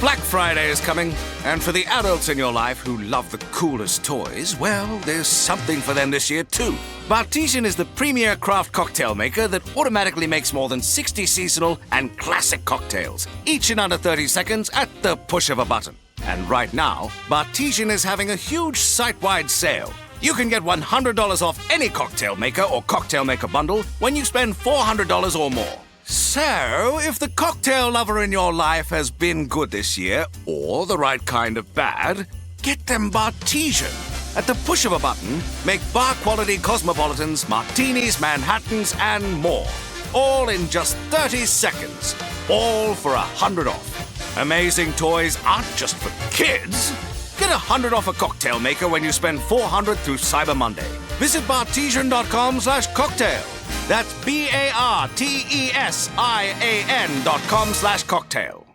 Black Friday is coming, and for the adults in your life who love the coolest toys, well, there's something for them this year too. Bartesian is the premier craft cocktail maker that automatically makes more than 60 seasonal and classic cocktails, each in under 30 seconds at the push of a button. And right now, Bartesian is having a huge site-wide sale. You can get $100 off any cocktail maker or cocktail maker bundle when you spend $400 or more. So, if the cocktail lover in your life has been good this year, or the right kind of bad, get them Bartesian. At the push of a button, make bar-quality cosmopolitans, martinis, Manhattans, and more. All in just 30 seconds. All for $100 off. Amazing toys aren't just for kids. Get $100 off a cocktail maker when you spend $400 through Cyber Monday. Visit bartesian.com/cocktail. That's BARTESIAN.com/cocktail.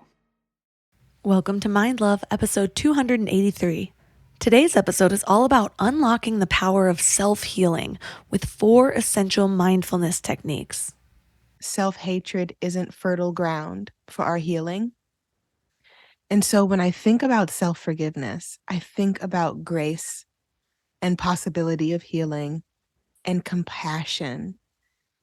Welcome to Mind Love, episode 283. Today's episode is all about unlocking the power of self-healing with 4 essential mindfulness techniques. Self-hatred isn't fertile ground for our healing. And so when I think about self-forgiveness, I think about grace and possibility of healing and compassion.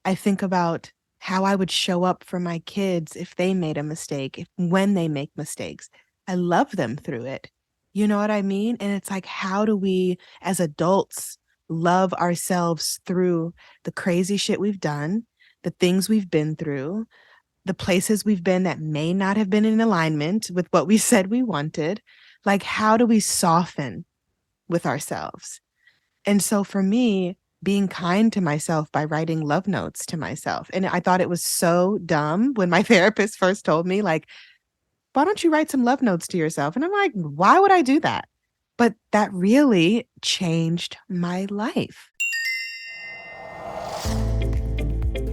I think about how I would show up for my kids if they made a mistake, when they make mistakes. I love them through it. You know what I mean? And it's like, how do we as adults love ourselves through the crazy shit we've done, the things we've been through, the places we've been that may not have been in alignment with what we said we wanted? Like, how do we soften with ourselves? And so for me, being kind to myself by writing love notes to myself. And I thought it was so dumb when my therapist first told me, like, why don't you write some love notes to yourself? And I'm like, why would I do that? But that really changed my life.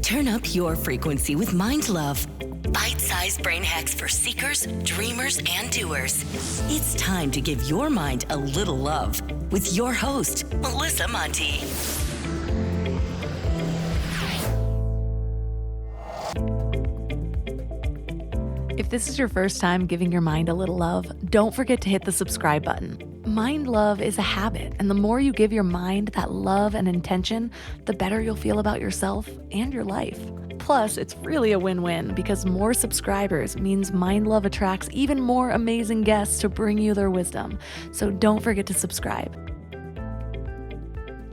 Turn up your frequency with Mind Love. Bite-sized brain hacks for seekers, dreamers, and doers. It's time to give your mind a little love with your host, Melissa Monti. If this is your first time giving your mind a little love, don't forget to hit the subscribe button. Mind love is a habit, and the more you give your mind that love and intention, the better you'll feel about yourself and your life. Plus, it's really a win-win because more subscribers means Mind Love attracts even more amazing guests to bring you their wisdom. So don't forget to subscribe.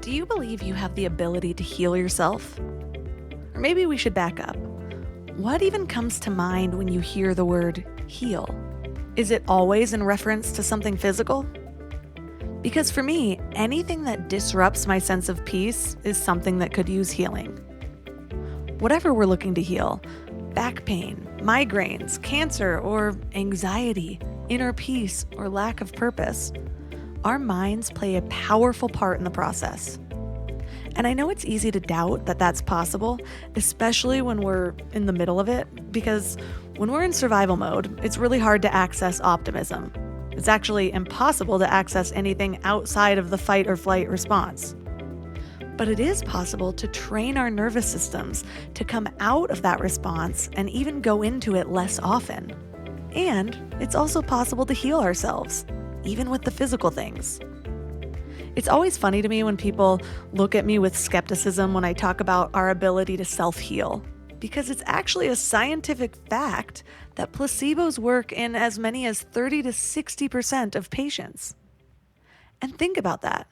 Do you believe you have the ability to heal yourself? Or maybe we should back up. What even comes to mind when you hear the word heal? Is it always in reference to something physical? Because for me, anything that disrupts my sense of peace is something that could use healing. Whatever we're looking to heal, back pain, migraines, cancer, or anxiety, inner peace, or lack of purpose, our minds play a powerful part in the process. And I know it's easy to doubt that that's possible, especially when we're in the middle of it, because when we're in survival mode, it's really hard to access optimism. It's actually impossible to access anything outside of the fight or flight response. But it is possible to train our nervous systems to come out of that response and even go into it less often. And it's also possible to heal ourselves, even with the physical things. It's always funny to me when people look at me with skepticism when I talk about our ability to self-heal, because it's actually a scientific fact that placebos work in as many as 30 to 60% of patients. And think about that.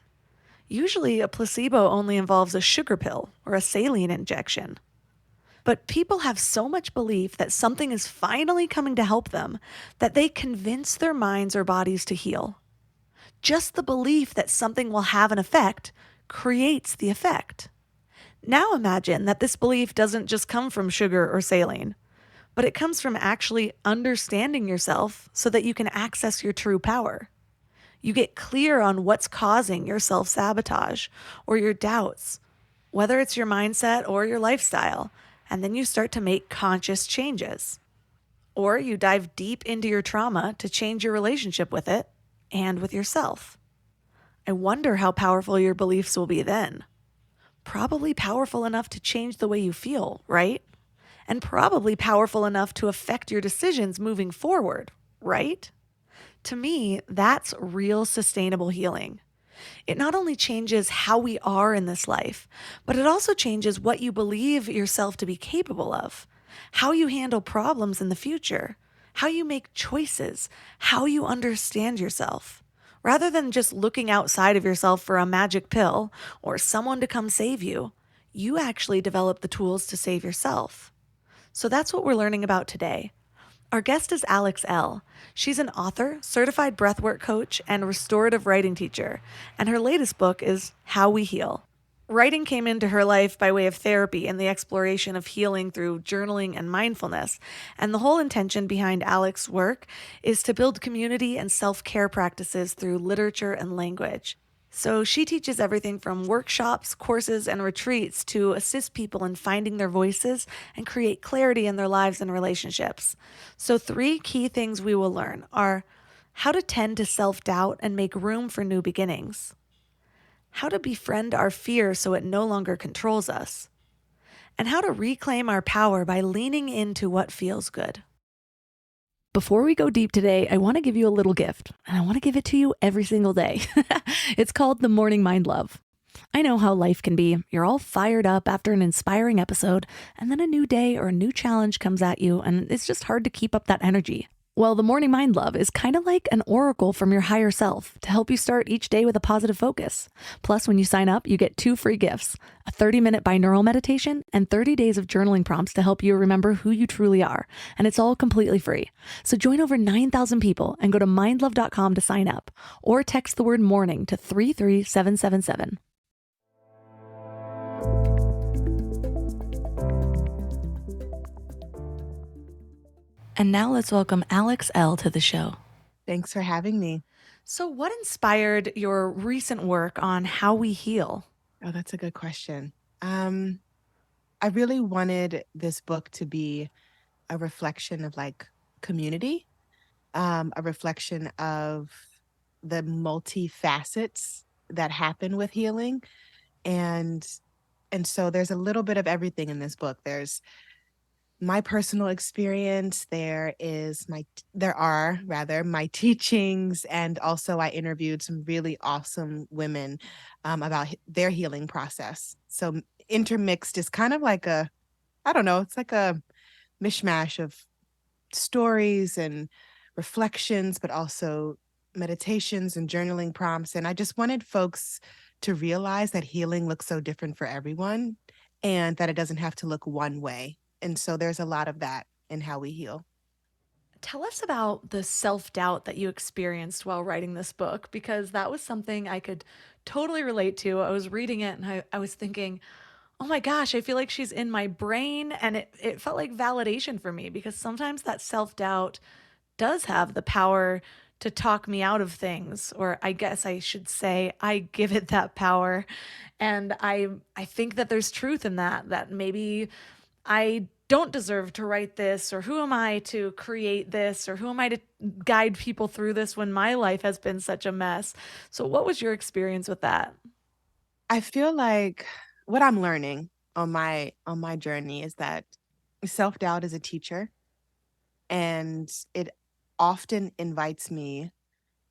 Usually a placebo only involves a sugar pill or a saline injection. But people have so much belief that something is finally coming to help them that they convince their minds or bodies to heal. Just the belief that something will have an effect creates the effect. Now imagine that this belief doesn't just come from sugar or saline, but it comes from actually understanding yourself so that you can access your true power. You get clear on what's causing your self-sabotage or your doubts, whether it's your mindset or your lifestyle, and then you start to make conscious changes. Or you dive deep into your trauma to change your relationship with it and with yourself. I wonder how powerful your beliefs will be then. Probably powerful enough to change the way you feel, right? And probably powerful enough to affect your decisions moving forward, right? To me, that's real sustainable healing. It not only changes how we are in this life, but it also changes what you believe yourself to be capable of, how you handle problems in the future, how you make choices, how you understand yourself. Rather than just looking outside of yourself for a magic pill or someone to come save you, you actually develop the tools to save yourself. So that's what we're learning about today. Our guest is Alex Elle. She's an author, certified breathwork coach, and restorative writing teacher, and her latest book is How We Heal. Writing came into her life by way of therapy and the exploration of healing through journaling and mindfulness, and the whole intention behind Alex's work is to build community and self-care practices through literature and language. So she teaches everything from workshops, courses, and retreats to assist people in finding their voices and create clarity in their lives and relationships. So 3 key things we will learn are how to tend to self-doubt and make room for new beginnings, how to befriend our fear so it no longer controls us, and how to reclaim our power by leaning into what feels good. Before we go deep today, I want to give you a little gift, and I want to give it to you every single day. It's called the Morning Mind Love. I know how life can be. You're all fired up after an inspiring episode, and then a new day or a new challenge comes at you, and it's just hard to keep up that energy. Well, the Morning Mind Love is kind of like an oracle from your higher self to help you start each day with a positive focus. Plus, when you sign up, you get 2 free gifts, a 30-minute binaural meditation and 30 days of journaling prompts to help you remember who you truly are. And it's all completely free. So join over 9,000 people and go to mindlove.com to sign up or text the word morning to 33777. And now let's welcome Alex Elle to the show. Thanks for having me. So, what inspired your recent work on how we heal? Oh, that's a good question. I really wanted this book to be a reflection of like community, a reflection of the multifacets that happen with healing. And so there's a little bit of everything in this book. There's my personal experience, there are rather my teachings, and also I interviewed some really awesome women about their healing process. So intermixed is kind of like I don't know, it's like a mishmash of stories and reflections, but also meditations and journaling prompts. And I just wanted folks to realize that healing looks so different for everyone and that it doesn't have to look one way. And so there's a lot of that in how we heal. Tell us about the self-doubt that you experienced while writing this book, because that was something I could totally relate to. I was reading it and I was thinking, oh my gosh, I feel like she's in my brain. And it felt like validation for me because sometimes that self-doubt does have the power to talk me out of things, or I guess I should say I give it that power. And I think that there's truth in that maybe I don't deserve to write this, or who am I to create this, or who am I to guide people through this when my life has been such a mess. So what was your experience with that? I feel like what I'm learning on my journey is that self-doubt is a teacher, and it often invites me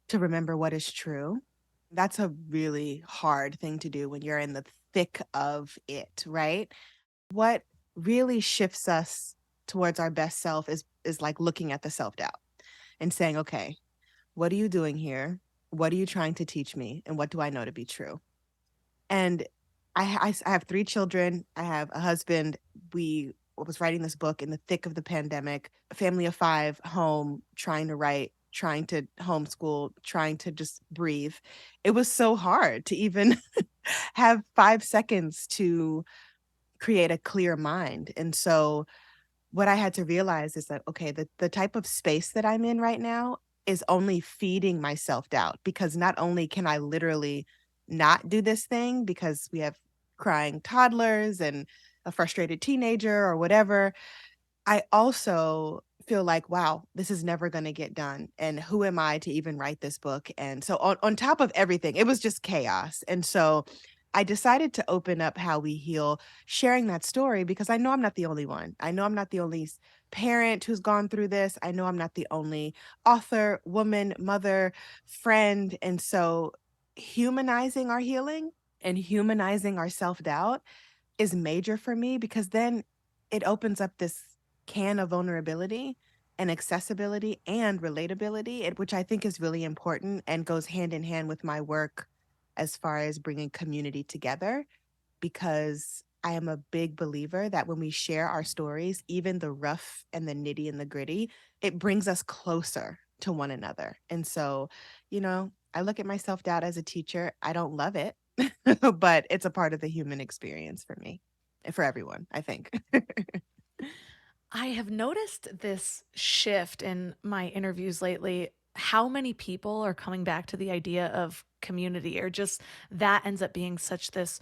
to remember what is true. That's a really hard thing to do when you're in the thick of it, right? What really shifts us towards our best self is like looking at the self-doubt and saying, okay, what are you doing here? What are you trying to teach me? And what do I know to be true? And I have 3 children. I have a husband. We was writing this book in the thick of the pandemic, a family of 5, home, trying to write, trying to homeschool, trying to just breathe. It was so hard to even have 5 seconds to create a clear mind. And so what I had to realize is that, okay, the type of space that I'm in right now is only feeding my self-doubt, because not only can I literally not do this thing because we have crying toddlers and a frustrated teenager or whatever, I also feel like, wow, this is never going to get done. And who am I to even write this book? And so on top of everything, it was just chaos. And so I decided to open up How We Heal, sharing that story, because I know I'm not the only one. I know I'm not the only parent who's gone through this. I know I'm not the only author, woman, mother, friend. And so humanizing our healing and humanizing our self-doubt is major for me, because then it opens up this can of vulnerability and accessibility and relatability, which I think is really important and goes hand in hand with my work as far as bringing community together, because I am a big believer that when we share our stories, even the rough and the nitty and the gritty, it brings us closer to one another. And so, I look at my self doubt as a teacher. I don't love it, but it's a part of the human experience for me and for everyone, I think. I have noticed this shift in my interviews lately. How many people are coming back to the idea of community, or just that ends up being such this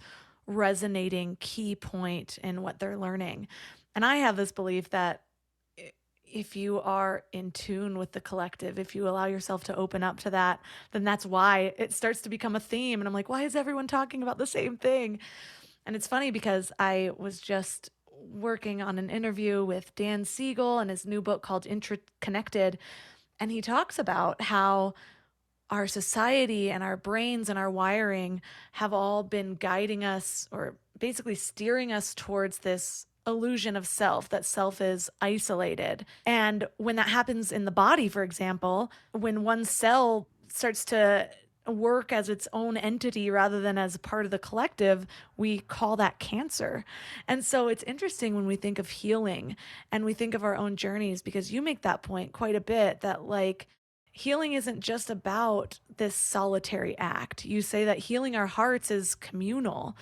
resonating key point in what they're learning. And I have this belief that if you are in tune with the collective, if you allow yourself to open up to that, then that's why it starts to become a theme. And I'm like, why is everyone talking about the same thing? And it's funny because I was just working on an interview with Dan Siegel and his new book called Interconnected. And he talks about how our society and our brains and our wiring have all been guiding us, or basically steering us towards this illusion of self, that self is isolated. And when that happens in the body, for example, when one cell starts to work as its own entity rather than as part of the collective, we call that cancer. And so it's interesting when we think of healing and we think of our own journeys, because you make that point quite a bit, that like healing isn't just about this solitary act. You say that healing our hearts is communal.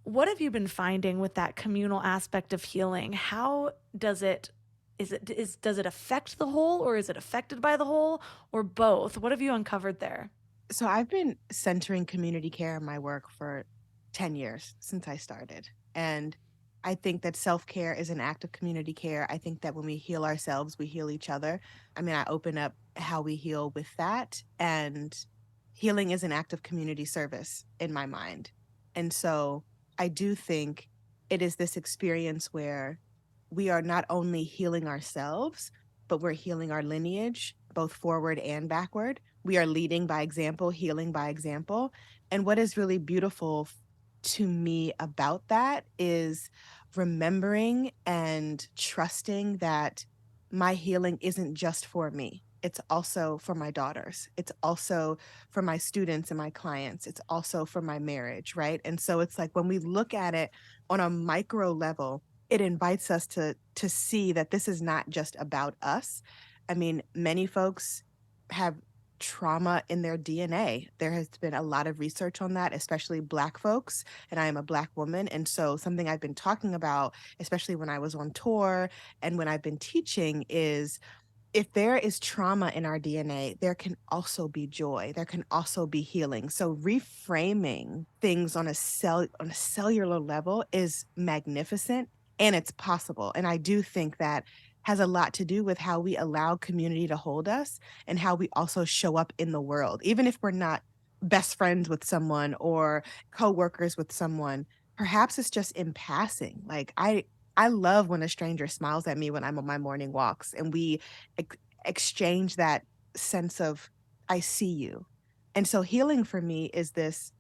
What have you been finding with that communal aspect of healing? How does it does it affect the whole, or is it affected by the whole, or both? What have you uncovered there? So I've been centering community care in my work for 10 years since I started. And I think that self-care is an act of community care. I think that when we heal ourselves, we heal each other. I mean, I open up how we heal with that. And healing is an act of community service in my mind. And so I do think it is this experience where we are not only healing ourselves, but we're healing our lineage, both forward and backward. We are leading by example, healing by example. And what is really beautiful to me about that is remembering and trusting that my healing isn't just for me. It's also for my daughters. It's also for my students and my clients. It's also for my marriage, right? And so it's like when we look at it on a micro level, it invites us to see that this is not just about us. I mean, many folks have trauma in their DNA. There has been a lot of research on that, especially Black folks, and I am a Black woman. And so something I've been talking about, especially when I was on tour and when I've been teaching, is if there is trauma in our DNA, there can also be joy. There can also be healing. So reframing things on a cellular level is magnificent, and it's possible. And I do think that has a lot to do with how we allow community to hold us and how we also show up in the world. Even if we're not best friends with someone or coworkers with someone, perhaps it's just in passing. Like I love when a stranger smiles at me when I'm on my morning walks and we exchange that sense of I see you. And so healing for me is this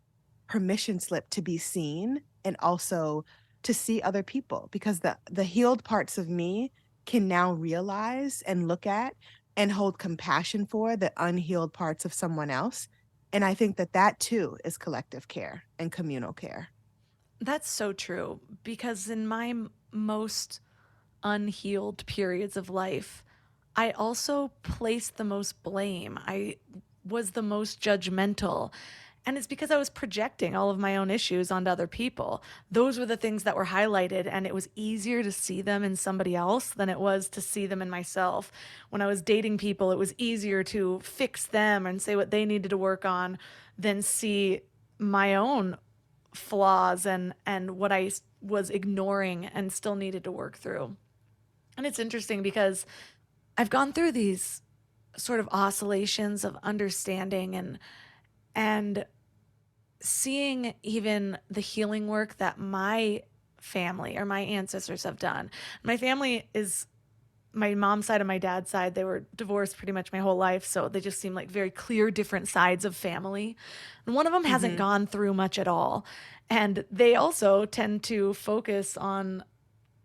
permission slip to be seen and also to see other people, because the healed parts of me can now realize and look at and hold compassion for the unhealed parts of someone else. And I think that that too is collective care and communal care. That's so true, because in my most unhealed periods of life, I also placed the most blame. I was the most judgmental. And it's because I was projecting all of my own issues onto other people. Those were the things that were highlighted, and it was easier to see them in somebody else than it was to see them in myself. When I was dating people, it was easier to fix them and say what they needed to work on than see my own flaws and what I was ignoring and still needed to work through. And it's interesting because I've gone through these sort of oscillations of understanding and seeing even the healing work that my family or my ancestors have done. My family is my mom's side and my dad's side, they were divorced pretty much my whole life. So they just seem like very clear, different sides of family. And one of them hasn't gone through much at all. And they also tend to focus on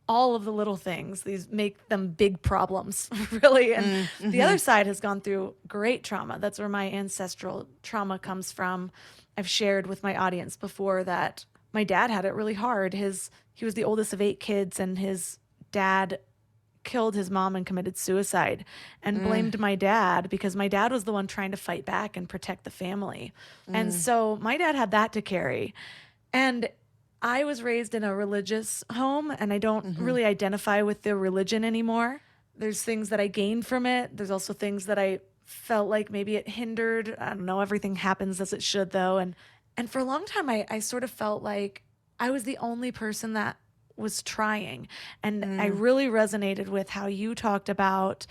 all of the little things. These make them big problems, really. And the other side has gone through great trauma. That's where my ancestral trauma comes from. I've shared with my audience before that my dad had it really hard. He was the oldest of 8 kids, and his dad killed his mom and committed suicide and blamed my dad because my dad was the one trying to fight back and protect the family. And so my dad had that to carry. And I was raised in a religious home, and I don't really identify with the religion anymore. There's things that I gained from it. There's also things that I felt like maybe it hindered. I don't know, everything happens as it should though. And for a long time, I sort of felt like I was the only person that was trying. And I really resonated with how you talked about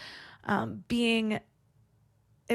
it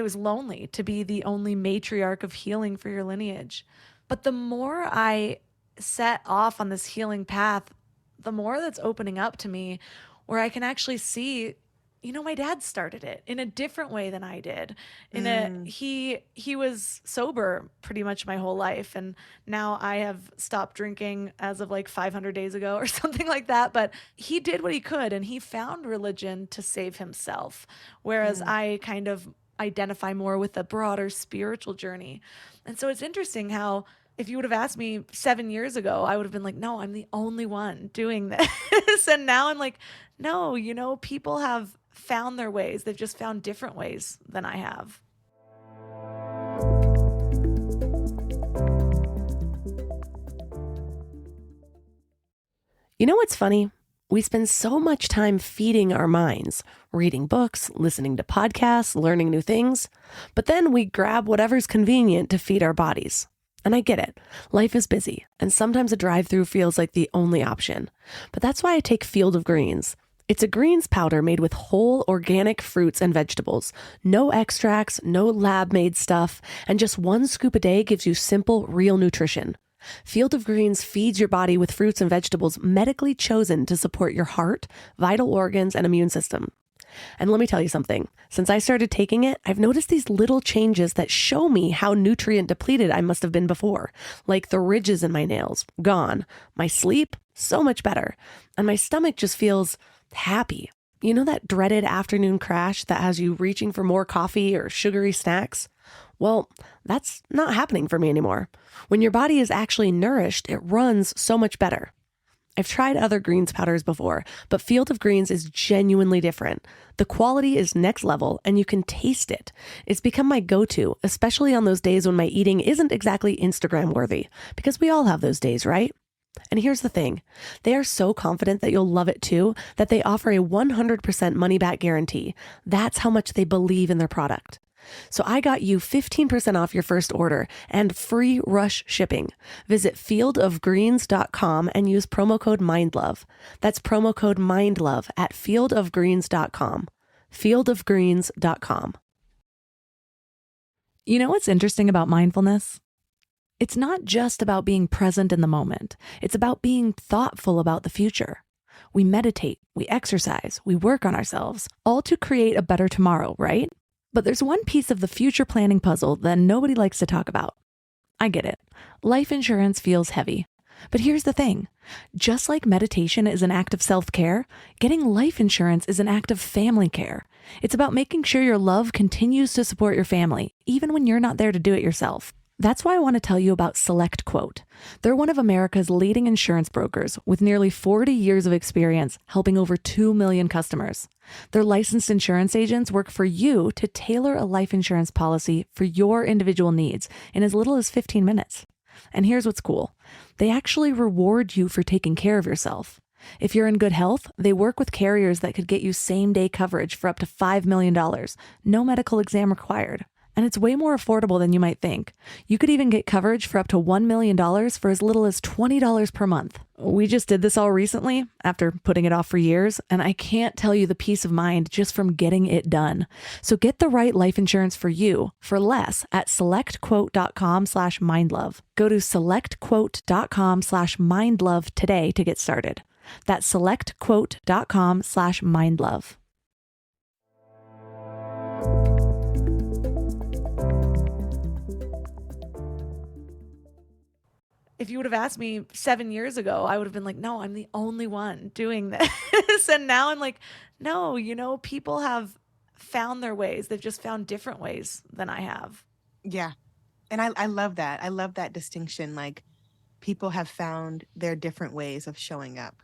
was lonely to be the only matriarch of healing for your lineage. But the more I set off on this healing path, the more that's opening up to me, where I can actually see, my dad started it in a different way than I did. He was sober pretty much my whole life, and now I have stopped drinking as of like 500 days ago or something like that. But he did what he could, and he found religion to save himself, whereas I kind of identify more with a broader spiritual journey. And so it's interesting how, if you would have asked me 7 years ago, I would have been like, no, I'm the only one doing this. And now I'm like, no, people have found their ways. They've just found different ways than I have. You know what's funny? We spend so much time feeding our minds, reading books, listening to podcasts, learning new things, but then we grab whatever's convenient to feed our bodies. And I get it. Life is busy, and sometimes a drive-through feels like the only option. But that's why I take Field of Greens. It's a greens powder made with whole organic fruits and vegetables. No extracts, no lab-made stuff, and just 1 scoop a day gives you simple, real nutrition. Field of Greens feeds your body with fruits and vegetables medically chosen to support your heart, vital organs, and immune system. And let me tell you something. Since I started taking it, I've noticed these little changes that show me how nutrient depleted I must have been before. Like the ridges in my nails, gone. My sleep, so much better. And my stomach just feels happy. You know that dreaded afternoon crash that has you reaching for more coffee or sugary snacks? Well, that's not happening for me anymore. When your body is actually nourished, it runs so much better. I've tried other greens powders before, but Field of Greens is genuinely different. The quality is next level, and you can taste it. It's become my go-to, especially on those days when my eating isn't exactly Instagram worthy, because we all have those days, right? And here's the thing. They are so confident that you'll love it too, that they offer a 100% money-back guarantee. That's how much they believe in their product. So I got you 15% off your first order and free rush shipping. Visit fieldofgreens.com and use promo code MINDLOVE. That's promo code MINDLOVE at fieldofgreens.com. fieldofgreens.com. You know what's interesting about mindfulness? It's not just about being present in the moment. It's about being thoughtful about the future. We meditate, we exercise, we work on ourselves, all to create a better tomorrow, right? But there's one piece of the future planning puzzle that nobody likes to talk about. I get it. Life insurance feels heavy. But here's the thing. Just like meditation is an act of self-care, getting life insurance is an act of family care. It's about making sure your love continues to support your family, even when you're not there to do it yourself. That's why I want to tell you about Select Quote. They're one of America's leading insurance brokers with nearly 40 years of experience helping over 2 million customers. Their licensed insurance agents work for you to tailor a life insurance policy for your individual needs in as little as 15 minutes. And here's what's cool. They actually reward you for taking care of yourself. If you're in good health, they work with carriers that could get you same-day coverage for up to $5 million. No medical exam required. And it's way more affordable than you might think. You could even get coverage for up to $1 million for as little as $20 per month. We just did this all recently after putting it off for years, and I can't tell you the peace of mind just from getting it done. So get the right life insurance for you for less at selectquote.com/mindlove. Go to selectquote.com/mindlove today to get started. That's selectquote.com/mindlove. if you would have asked me 7 years ago, I would have been like, no, I'm the only one doing this. And now I'm like, no, people have found their ways. They've just found different ways than I have. Yeah. And I love that. I love that distinction. Like, people have found their different ways of showing up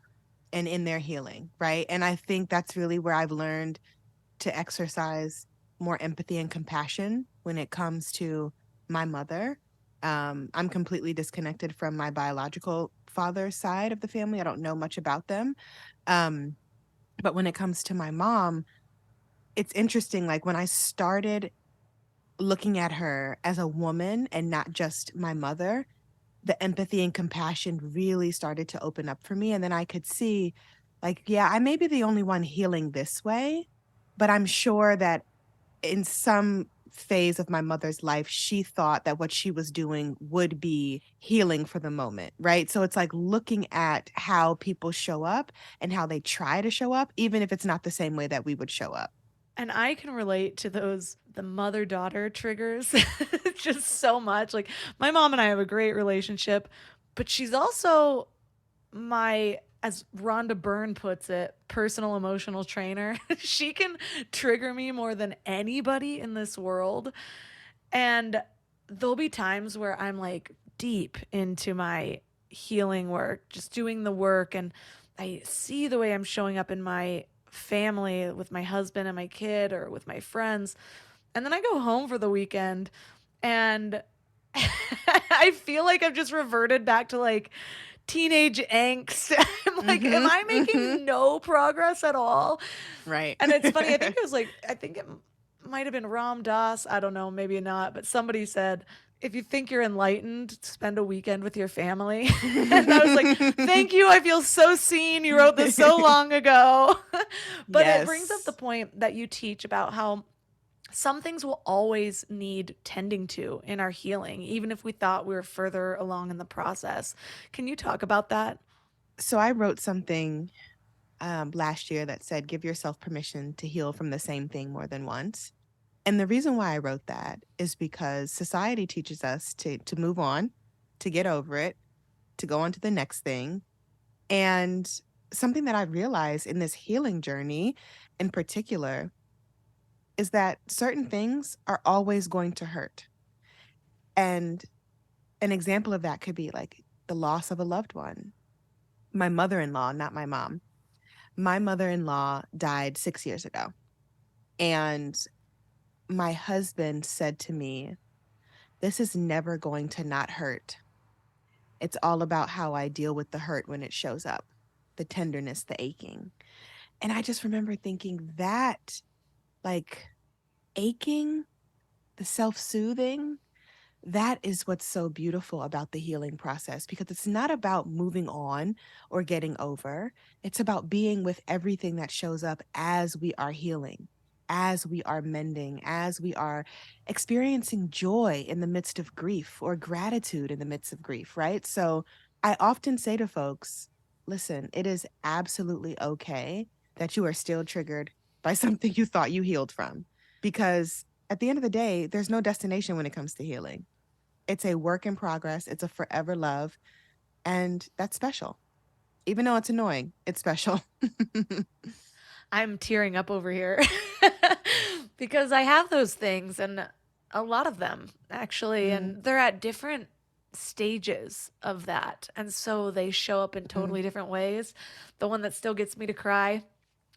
and in their healing, right? And I think that's really where I've learned to exercise more empathy and compassion when it comes to my mother. I'm completely disconnected from my biological father's side of the family. I don't know much about them. But when it comes to my mom, it's interesting. Like, when I started looking at her as a woman and not just my mother, the empathy and compassion really started to open up for me. And then I could see, like, yeah, I may be the only one healing this way, but I'm sure that in some phase of my mother's life, she thought that what she was doing would be healing for the moment, right? So it's like looking at how people show up and how they try to show up, even if it's not the same way that we would show up. And I can relate to the mother-daughter triggers just so much. Like, my mom and I have a great relationship, but she's also my, as Rhonda Byrne puts it, personal emotional trainer. She can trigger me more than anybody in this world. And there'll be times where I'm like deep into my healing work, just doing the work, and I see the way I'm showing up in my family with my husband and my kid or with my friends. And then I go home for the weekend and I feel like I've just reverted back to like teenage angst. I'm like, am I making no progress at all? Right. And it's funny. I think it might have been Ram Dass. I don't know, maybe not. But somebody said, if you think you're enlightened, spend a weekend with your family. And I was like, thank you. I feel so seen. You wrote this so long ago. But Yes. It brings up the point that you teach about how some things will always need tending to in our healing, even if we thought we were further along in the process. Can you talk about that? So I wrote something last year that said, give yourself permission to heal from the same thing more than once. And the reason why I wrote that is because society teaches us to move on, to get over it, to go on to the next thing. And something that I realized in this healing journey in particular is that certain things are always going to hurt. And an example of that could be like the loss of a loved one. My mother-in-law, not my mom. My mother-in-law died 6 years ago. And my husband said to me, this is never going to not hurt. It's all about how I deal with the hurt when it shows up, the tenderness, the aching. And I just remember thinking that, like, aching, the self-soothing, that is what's so beautiful about the healing process, because it's not about moving on or getting over. It's about being with everything that shows up as we are healing, as we are mending, as we are experiencing joy in the midst of grief or gratitude in the midst of grief, right? So I often say to folks, listen, it is absolutely okay that you are still triggered by something you thought you healed from, because at the end of the day, there's no destination when it comes to healing. It's a work in progress. It's a forever love. And that's special. Even though it's annoying, it's special. I'm tearing up over here because I have those things, and a lot of them actually, and they're at different stages of that. And so they show up in totally different ways. The one that still gets me to cry,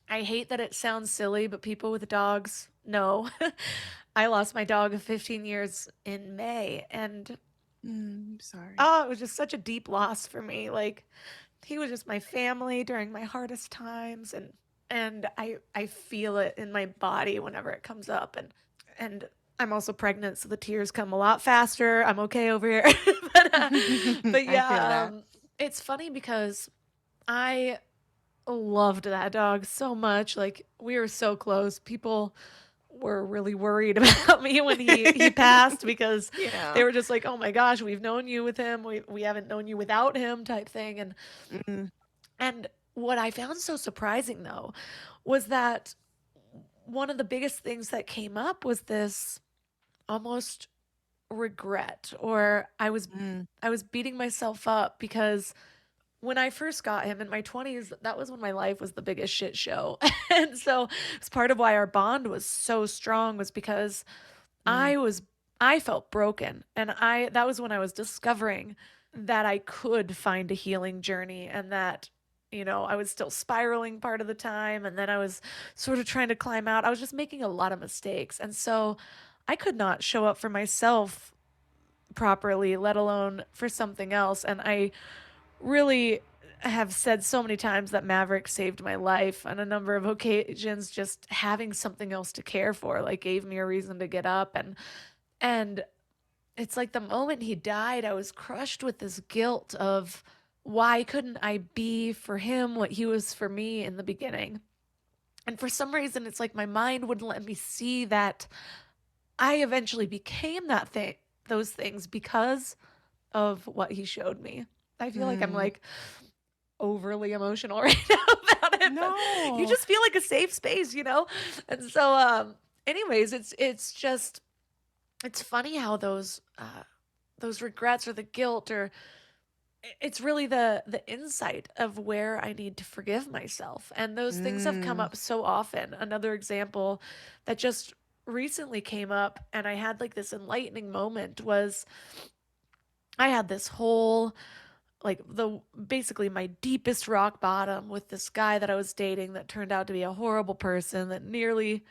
I hate that it sounds silly, but people with dogs know. I lost my dog of 15 years in May, and Sorry. oh, it was just such a deep loss for me. Like, he was just my family during my hardest times, and I feel it in my body whenever it comes up, and I'm also pregnant, so the tears come a lot faster. I'm okay over here. But yeah, it's funny because I loved that dog so much. Like, we were so close. People were really worried about me when he passed, because they were just like, oh my gosh, we've known you with him. We haven't known you without him, type thing. And what I found so surprising, though, was that one of the biggest things that came up was this almost regret, or Mm. I was beating myself up because when I first got him in my 20s, that was when my life was the biggest shit show. And so it's part of why our bond was so strong was because Mm. I was I felt broken, and I that was when I was discovering that I could find a healing journey, and that I was still spiraling part of the time, and then I was sort of trying to climb out. I was just making a lot of mistakes. And so I could not show up for myself properly, let alone for something else. And I really have said so many times that Maverick saved my life on a number of occasions. Just having something else to care for like gave me a reason to get up. And it's like the moment he died, I was crushed with this guilt of why couldn't I be for him what he was for me in the beginning. And for some reason, it's like my mind wouldn't let me see that I eventually became those things because of what he showed me. I feel like I'm Mm. like overly emotional right now about it, but you No. just feel like a safe space. And so anyways, it's just it's funny how those regrets or the guilt, or it's really the insight of where I need to forgive myself. And those things have come Mm. up so often. Another example that just recently came up and I had like this enlightening moment was I had this whole like the basically my deepest rock bottom with this guy that I was dating that turned out to be a horrible person that nearly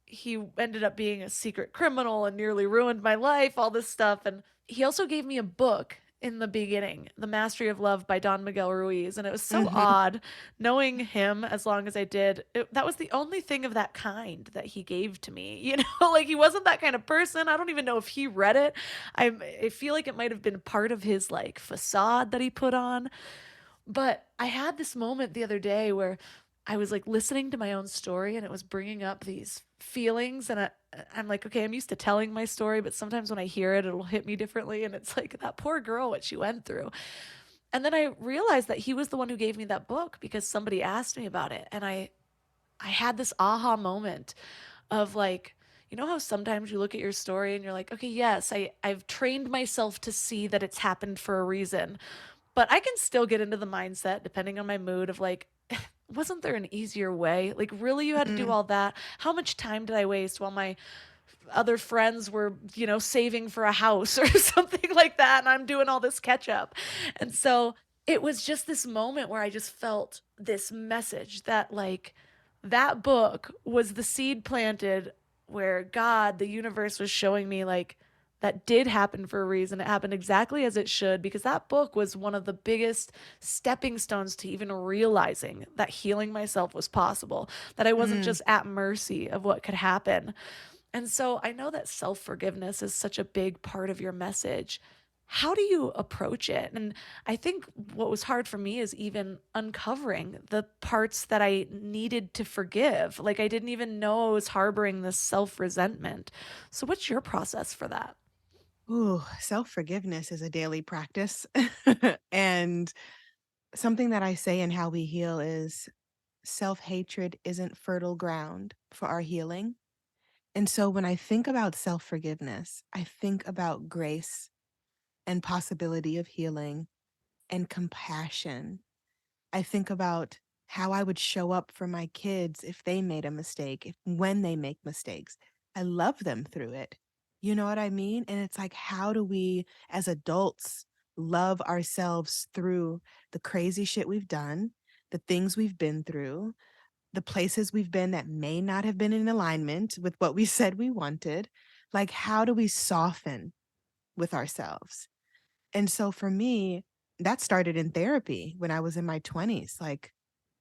he ended up being a secret criminal and nearly ruined my life, all this stuff. And he also gave me a book in the beginning, The Mastery of Love by Don Miguel Ruiz. And it was so Mhm. odd knowing him as long as I did. That was the only thing of that kind that he gave to me. Like he wasn't that kind of person. I don't even know if he read it. I feel like it might have been part of his like facade that he put on. But I had this moment the other day where I was like listening to my own story and it was bringing up these feelings. And I'm like, okay, I'm used to telling my story, but sometimes when I hear it, it'll hit me differently. And it's like that poor girl, what she went through. And then I realized that he was the one who gave me that book because somebody asked me about it. And I had this aha moment of like, you know how sometimes you look at your story and you're like, okay, yes, I've trained myself to see that it's happened for a reason. But I can still get into the mindset, depending on my mood, of like, wasn't there an easier way? Like, really, you had to do Mm. all that? How much time did I waste while my other friends were, saving for a house or something like that? And I'm doing all this catch up. And so it was just this moment where I just felt this message that, like, that book was the seed planted where God, the universe, was showing me, like, that did happen for a reason. It happened exactly as it should because that book was one of the biggest stepping stones to even realizing that healing myself was possible, that I wasn't Mm. just at mercy of what could happen. And so I know that self forgiveness is such a big part of your message. How do you approach it? And I think what was hard for me is even uncovering the parts that I needed to forgive. Like I didn't even know I was harboring this self resentment. So, what's your process for that? Ooh, self-forgiveness is a daily practice. And something that I say in How We Heal is self-hatred isn't fertile ground for our healing. And so when I think about self-forgiveness, I think about grace and possibility of healing and compassion. I think about how I would show up for my kids if they made a mistake, if when they make mistakes. I love them through it. You know what I mean? And it's like, how do we as adults love ourselves through the crazy shit we've done, the things we've been through, the places we've been that may not have been in alignment with what we said we wanted? Like, how do we soften with ourselves? And so for me, that started in therapy when I was in my 20s, like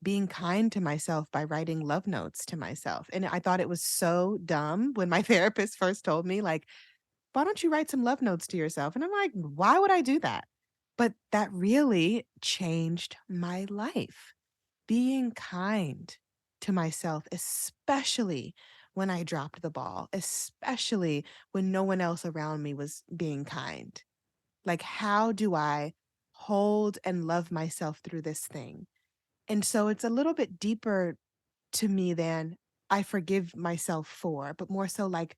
being kind to myself by writing love notes to myself. And I thought it was so dumb when my therapist first told me, like, why don't you write some love notes to yourself? And I'm like, why would I do that? But that really changed my life. Being kind to myself, especially when I dropped the ball, especially when no one else around me was being kind. Like, how do I hold and love myself through this thing? And so it's a little bit deeper to me than I forgive myself for, but more so like,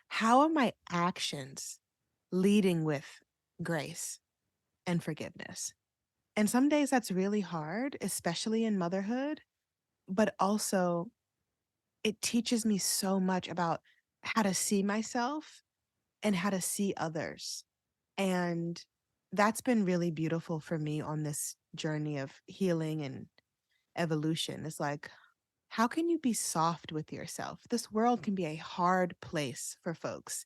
How are my actions leading with grace and forgiveness? And some days that's really hard, especially in motherhood, but also it teaches me so much about how to see myself and how to see others. And that's been really beautiful for me on this journey of healing and evolution. It's like, how can you be soft with yourself? This world can be a hard place for folks,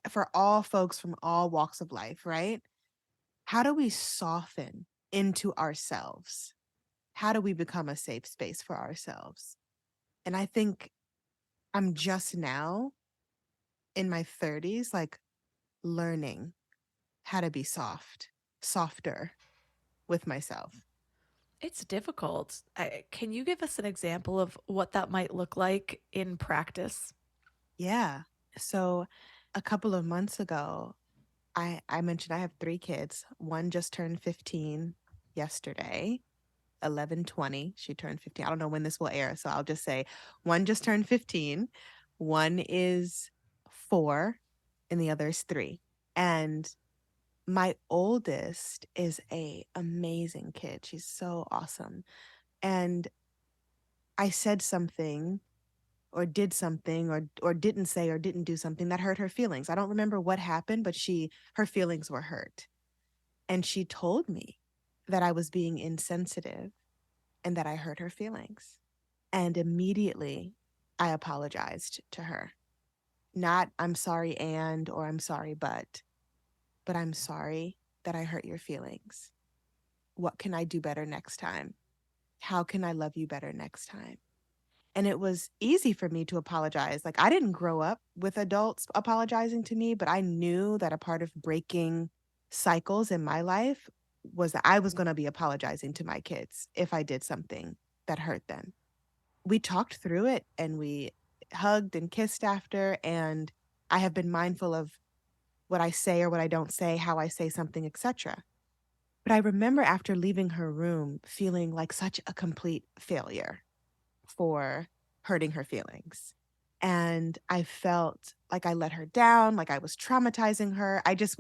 for all folks from all walks of life, right? How do we soften into ourselves? How do we become a safe space for ourselves? And I think I'm just now in my 30s, like learning how to be softer with myself. It's difficult. Can you give us an example of what that might look like in practice? Yeah. So a couple of months ago, I mentioned I have 3 kids. One just turned 15 yesterday, 11/20. She turned 15. I don't know when this will air, so I'll just say one just turned 15. One is 4, and the other is 3. And my oldest is a amazing kid. She's so awesome. And I said something or did something or didn't say or didn't do something that hurt her feelings. I don't remember what happened, but her feelings were hurt. And she told me that I was being insensitive and that I hurt her feelings. And immediately I apologized to her. Not I'm sorry or I'm sorry but I'm sorry that I hurt your feelings. What can I do better next time? How can I love you better next time? And it was easy for me to apologize. Like, I didn't grow up with adults apologizing to me, but I knew that a part of breaking cycles in my life was that I was going to be apologizing to my kids if I did something that hurt them. We talked through it and we hugged and kissed after. And I have been mindful of what I say or what I don't say, how I say something, etc. But I remember after leaving her room feeling like such a complete failure for hurting her feelings. And I felt like I let her down, like I was traumatizing her. I just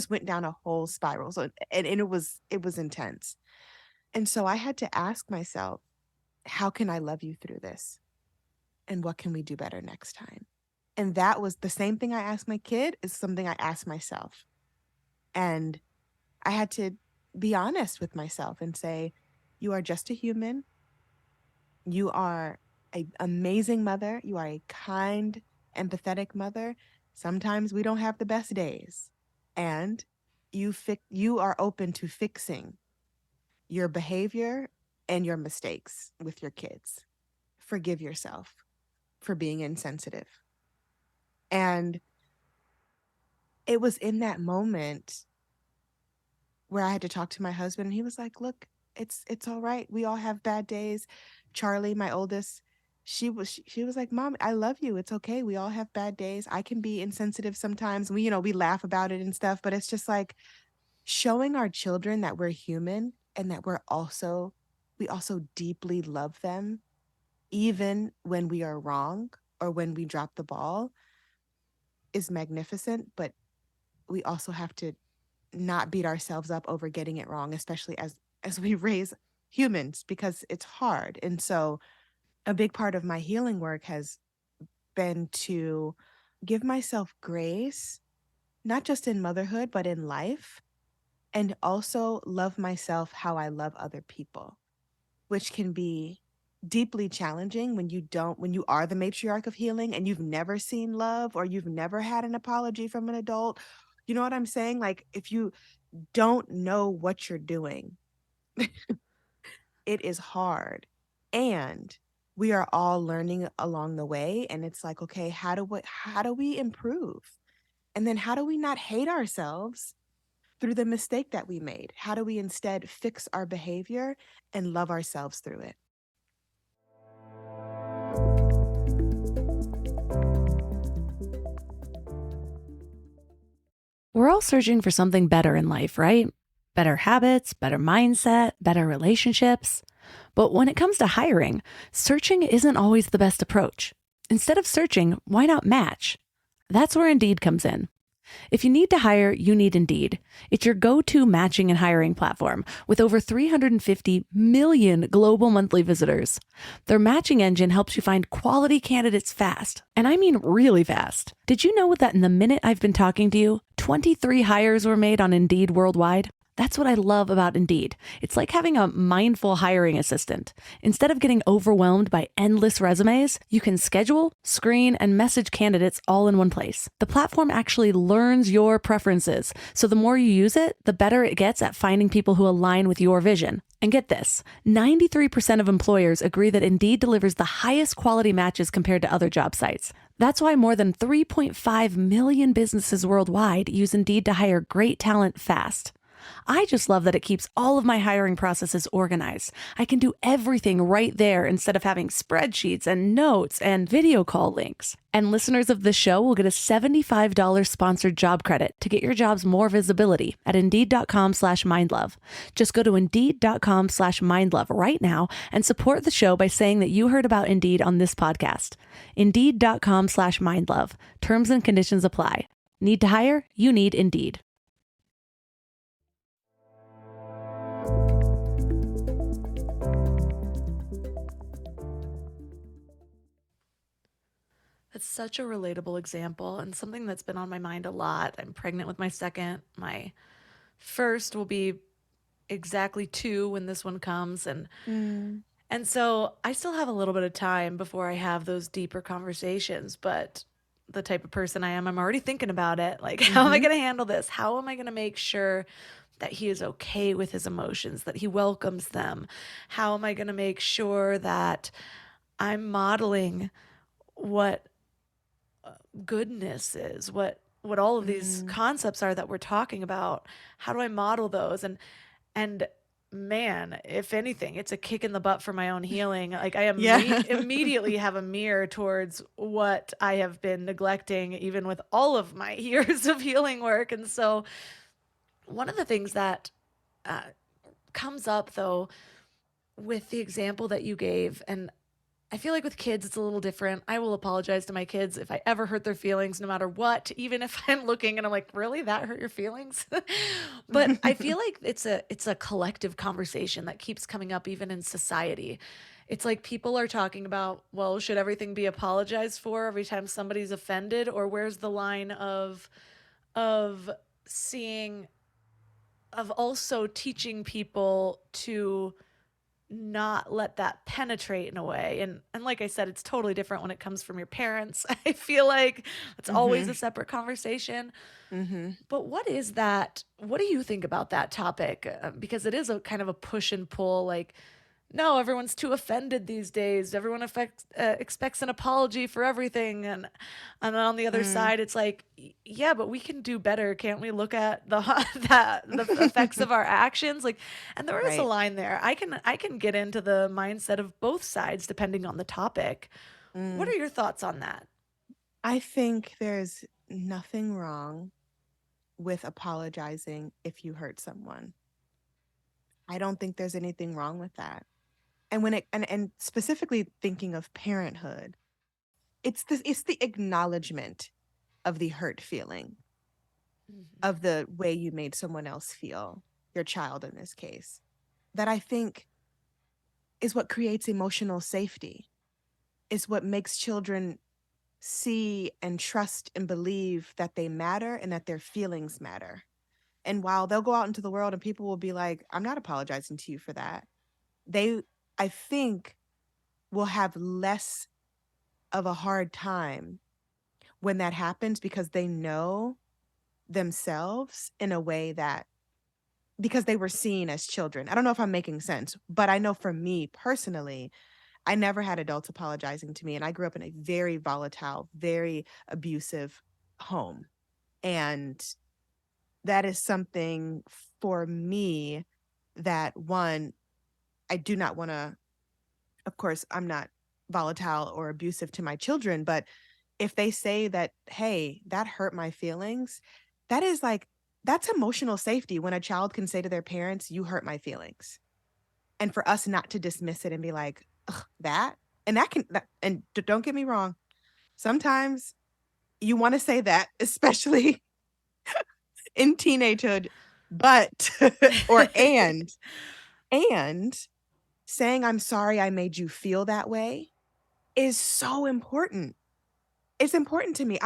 went down a whole spiral. So and it was intense. And so I had to ask myself, how can I love you through this? And what can we do better next time? And that was the same thing I asked my kid is something I asked myself. And I had to be honest with myself and say, you are just a human. You are an amazing mother. You are a kind, empathetic mother. Sometimes we don't have the best days. And you are open to fixing your behavior and your mistakes with your kids. Forgive yourself for being insensitive. And it was in that moment where I had to talk to my husband, and he was like, look, it's all right. We all have bad days. Charlie, my oldest, she was like, Mom, I love you. It's okay. We all have bad days. I can be insensitive sometimes. We laugh about it and stuff, but it's just like showing our children that we're human and that we also deeply love them, even when we are wrong or when we drop the ball, is magnificent. But we also have to not beat ourselves up over getting it wrong, especially as we raise humans, because it's hard. And so a big part of my healing work has been to give myself grace, not just in motherhood, but in life, and also love myself how I love other people, which can be deeply challenging when you are the matriarch of healing and you've never seen love or you've never had an apology from an adult. You know what I'm saying? Like, if you don't know what you're doing, it is hard. And we are all learning along the way. And it's like, okay, how do we improve? And then how do we not hate ourselves through the mistake that we made? How do we instead fix our behavior and love ourselves through it? We're all searching for something better in life, right? Better habits, better mindset, better relationships. But when it comes to hiring, searching isn't always the best approach. Instead of searching, why not match? That's where Indeed comes in. If you need to hire, you need Indeed. It's your go-to matching and hiring platform with over 350 million global monthly visitors. Their matching engine helps you find quality candidates fast. And I mean really fast. Did you know that in the minute I've been talking to you, 23 hires were made on Indeed worldwide? That's what I love about Indeed. It's like having a mindful hiring assistant. Instead of getting overwhelmed by endless resumes, you can schedule, screen, and message candidates all in one place. The platform actually learns your preferences, so the more you use it, the better it gets at finding people who align with your vision. And get this, 93% of employers agree that Indeed delivers the highest quality matches compared to other job sites. That's why more than 3.5 million businesses worldwide use Indeed to hire great talent fast. I just love that it keeps all of my hiring processes organized. I can do everything right there instead of having spreadsheets and notes and video call links. And listeners of this show will get a $75 sponsored job credit to get your jobs more visibility at Indeed.com/mindlove. Just go to Indeed.com/mindlove right now and support the show by saying that you heard about Indeed on this podcast. Indeed.com/mindlove. Terms and conditions apply. Need to hire? You need Indeed. It's such a relatable example and something that's been on my mind a lot. I'm pregnant with my second. My first will be exactly 2 when this one comes. And so I still have a little bit of time before I have those deeper conversations. But the type of person I am, I'm already thinking about it. Like, how am I going to handle this? How am I going to make sure that he is okay with his emotions, that he welcomes them? How am I going to make sure that I'm modeling what goodness is, what all of these concepts are that we're talking about? How do I model those? And man, if anything, it's a kick in the butt for my own healing. Like, I am immediately have a mirror towards what I have been neglecting, even with all of my years of healing work. And so one of the things that comes up, though, with the example that you gave, and I feel like with kids, it's a little different. I will apologize to my kids if I ever hurt their feelings, no matter what, even if I'm looking and I'm like, really, that hurt your feelings? But I feel like it's a collective conversation that keeps coming up even in society. It's like people are talking about, well, should everything be apologized for every time somebody's offended? Or where's the line of seeing, of also teaching people to not let that penetrate in a way. And like I said, it's totally different when it comes from your parents. I feel like it's always a separate conversation. But what is that? What do you think about that topic? Because it is a kind of a push and pull. Like, no, everyone's too offended these days. Everyone expects an apology for everything. And on the other side, it's like, yeah, but we can do better. Can't we look at the effects of our actions? Like, and there is a line there. I can get into the mindset of both sides depending on the topic. What are your thoughts on that? I think there's nothing wrong with apologizing if you hurt someone. I don't think there's anything wrong with that. And when and specifically thinking of parenthood, it's the acknowledgement of the hurt feeling, of the way you made someone else feel, your child in this case, that I think is what creates emotional safety, is what makes children see and trust and believe that they matter and that their feelings matter. And while they'll go out into the world and people will be like, I'm not apologizing to you for that, they, I think, will have less of a hard time when that happens because they know themselves in a way that, because they were seen as children. I don't know if I'm making sense, but I know for me personally, I never had adults apologizing to me. And I grew up in a very volatile, very abusive home. And that is something for me that, one, I do not want to, of course, I'm not volatile or abusive to my children, but if they say that, hey, that hurt my feelings, that is like, that's emotional safety when a child can say to their parents, you hurt my feelings. And for us not to dismiss it and be like, ugh, that, and that can, that, and don't get me wrong, sometimes you want to say that, especially in teenagehood, but, or, and saying, I'm sorry I made you feel that way is so important. It's important to me.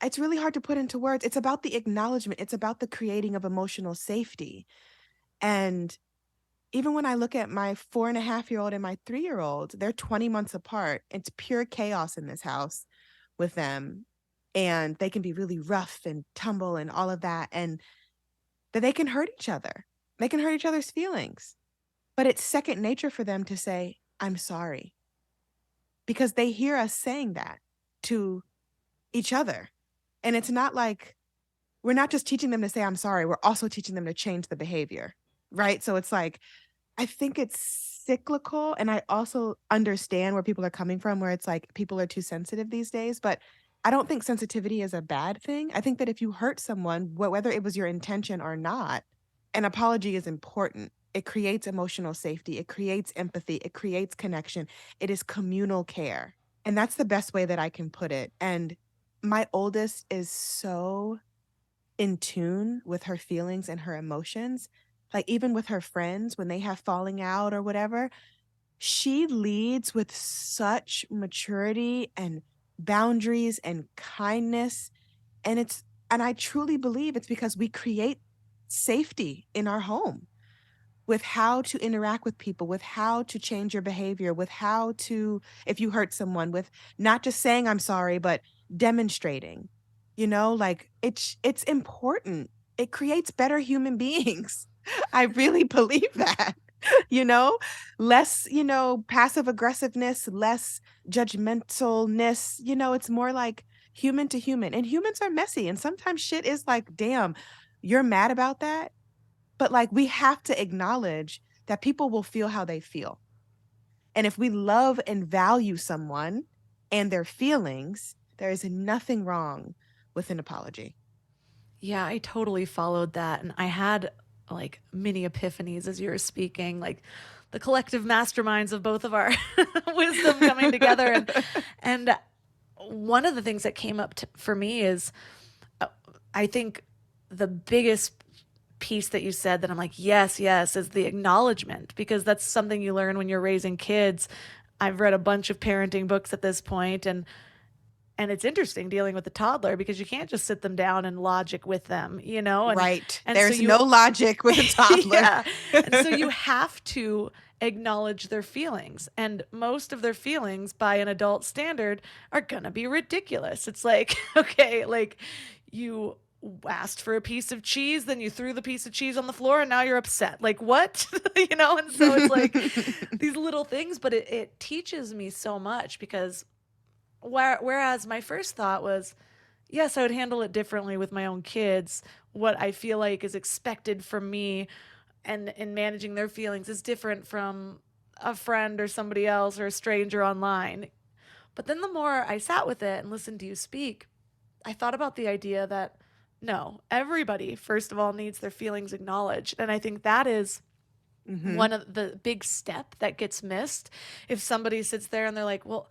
It's really hard to put into words. It's about the acknowledgement. It's about the creating of emotional safety. And even when I look at my 4.5-year-old and my 3-year-old, they're 20 months apart. It's pure chaos in this house with them. And they can be really rough and tumble and all of that. And that they can hurt each other. They can hurt each other's feelings. But it's second nature for them to say, I'm sorry. Because they hear us saying that to each other. And it's not like we're not just teaching them to say, I'm sorry. We're also teaching them to change the behavior. Right. So it's like, I think it's cyclical. And I also understand where people are coming from, where it's like people are too sensitive these days. But I don't think sensitivity is a bad thing. I think that if you hurt someone, whether it was your intention or not, an apology is important. It creates emotional safety. It creates empathy. It creates connection. It is communal care. And that's the best way that I can put it. And my oldest is so in tune with her feelings and her emotions. Like even with her friends, when they have falling out or whatever, she leads with such maturity and boundaries and kindness. And I truly believe it's because we create safety in our home with how to interact with people, with how to change your behavior, with how to, if you hurt someone, with not just saying I'm sorry, but demonstrating, like it's important. It creates better human beings. I really believe that, you know, less, passive aggressiveness, less judgmentalness, it's more like human to human. And humans are messy. And sometimes shit is like, damn, you're mad about that. But like we have to acknowledge that people will feel how they feel. And if we love and value someone and their feelings, there is nothing wrong with an apology. Yeah, I totally followed that. And I had like mini epiphanies as you were speaking, like the collective masterminds of both of our wisdom coming together. And one of the things that came up for me is I think the biggest piece that you said that I'm like, yes, is the acknowledgement, because that's something you learn when you're raising kids. I've read a bunch of parenting books at this point, and it's interesting dealing with a toddler because you can't just sit them down and logic with them, Right. And There's so no logic with a toddler. yeah. And so you have to acknowledge their feelings, and most of their feelings by an adult standard are going to be ridiculous. It's like, okay, like you asked for a piece of cheese, then you threw the piece of cheese on the floor and now you're upset. Like what? And so it's like these little things, but it teaches me so much, because whereas my first thought was, yes, I would handle it differently with my own kids. What I feel like is expected from me and in managing their feelings is different from a friend or somebody else or a stranger online. But then the more I sat with it and listened to you speak, I thought about the idea that no, everybody, first of all, needs their feelings acknowledged. And I think that is one of the big step that gets missed. If somebody sits there and they're like, well,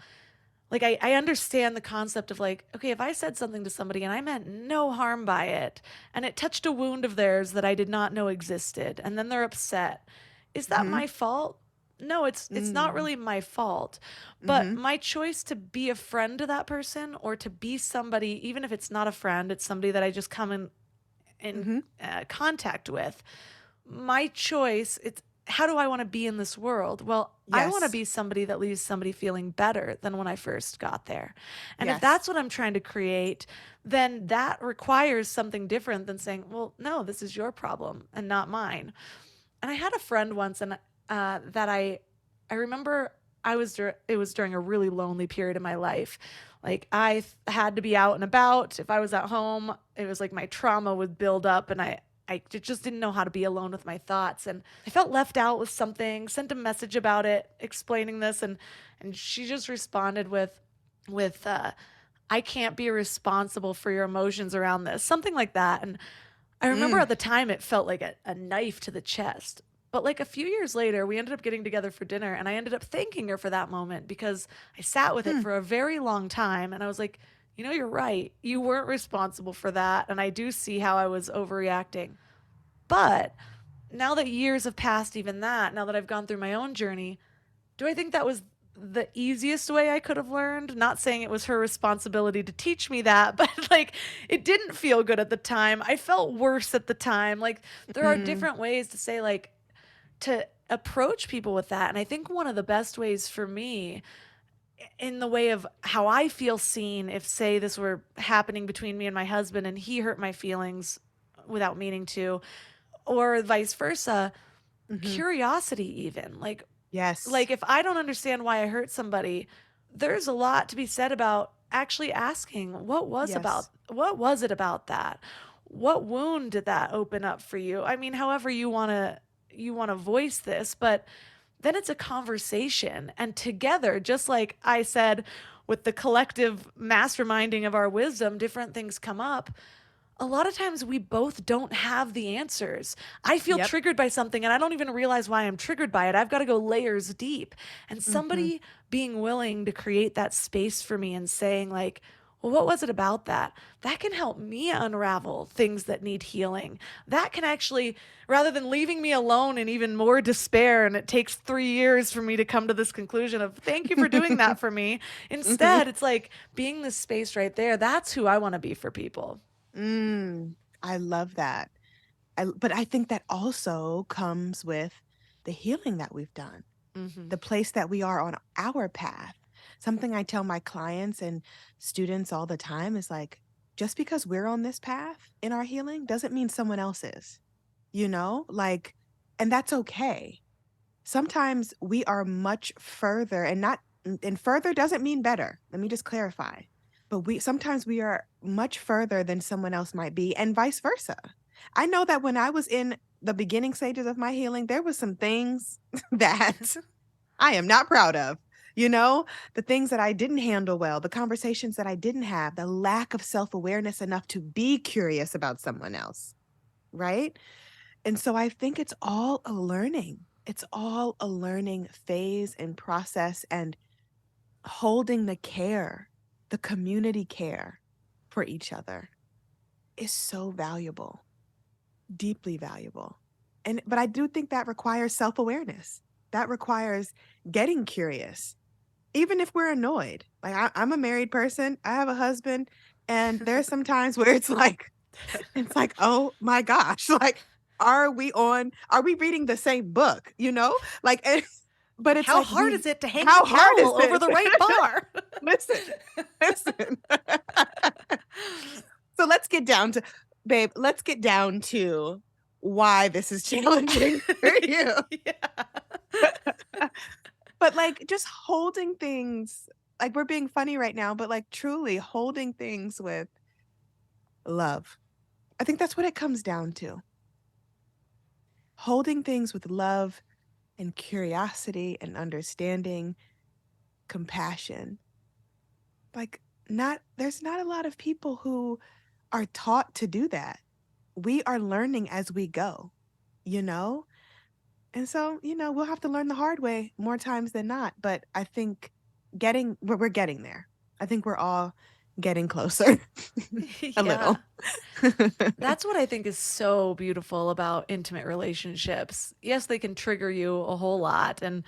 like I understand the concept of like, okay, if I said something to somebody and I meant no harm by it, and it touched a wound of theirs that I did not know existed, and then they're upset, is that my fault? No, it's not really my fault. But my choice to be a friend to that person, or to be somebody, even if it's not a friend, it's somebody that I just come in contact with, my choice, it's how do I want to be in this world? Well, I want to be somebody that leaves somebody feeling better than when I first got there. And if that's what I'm trying to create, then that requires something different than saying, well, no, this is your problem and not mine. And I had a friend once, and that I remember it was during a really lonely period in my life. Like I had to be out and about. If I was at home, it was like my trauma would build up, and I just didn't know how to be alone with my thoughts. And I felt left out with something, sent a message about it, explaining this. And she just responded with I can't be responsible for your emotions around this, something like that. And I remember at the time it felt like a knife to the chest. But like a few years later, we ended up getting together for dinner, and I ended up thanking her for that moment, because I sat with it for a very long time. And I was like, You're right. You weren't responsible for that. And I do see how I was overreacting. But now that years have passed, even that, now that I've gone through my own journey, do I think that was the easiest way I could have learned? Not saying it was her responsibility to teach me that, but like it didn't feel good at the time. I felt worse at the time. Like there are different ways to say, like, to approach people with that. And I think one of the best ways for me in the way of how I feel seen, if say this were happening between me and my husband and he hurt my feelings without meaning to, or vice versa, curiosity even. Yes. Like if I don't understand why I hurt somebody, there's a lot to be said about actually asking what was it about that? What wound did that open up for you? I mean, however you want to voice this, but then it's a conversation, and together, just like I said, with the collective masterminding of our wisdom, different things come up. A lot of times we both don't have the answers. I feel triggered by something and I don't even realize why I'm triggered by it. I've got to go layers deep. And somebody being willing to create that space for me and saying, like, well, what was it about that? That can help me unravel things that need healing. That can actually, rather than leaving me alone in even more despair, and it takes 3 years for me to come to this conclusion of thank you for doing that for me. Instead, it's like being this space right there. That's who I want to be for people. I love that. But I think that also comes with the healing that we've done, the place that we are on our path. Something I tell my clients and students all the time is like, just because we're on this path in our healing doesn't mean someone else is, like, and that's okay. Sometimes we are much further, and further doesn't mean better. Let me just clarify. But sometimes we are much further than someone else might be, and vice versa. I know that when I was in the beginning stages of my healing, there was some things that I am not proud of. The things that I didn't handle well, the conversations that I didn't have, the lack of self-awareness enough to be curious about someone else, right? And so I think it's all a learning. It's all a learning phase and process, and holding the care, the community care for each other is so valuable, deeply valuable. But I do think that requires self-awareness. That requires getting curious, even if we're annoyed. Like I'm a married person, I have a husband, and there's some times where it's like, oh my gosh, like, are we reading the same book? Like, but it's how like, hard is it to hang how the hard is towel over it? the right bar? Listen. So let's get down to why this is challenging for you. But like, just holding things, like, we're being funny right now, but like truly holding things with love. I think that's what it comes down to. Holding things with love and curiosity and understanding, compassion. Like, there's not a lot of people who are taught to do that. We are learning as we go, And so, we'll have to learn the hard way more times than not. But I think we're getting there. I think we're all getting closer a little. That's what I think is so beautiful about intimate relationships. Yes, they can trigger you a whole lot, and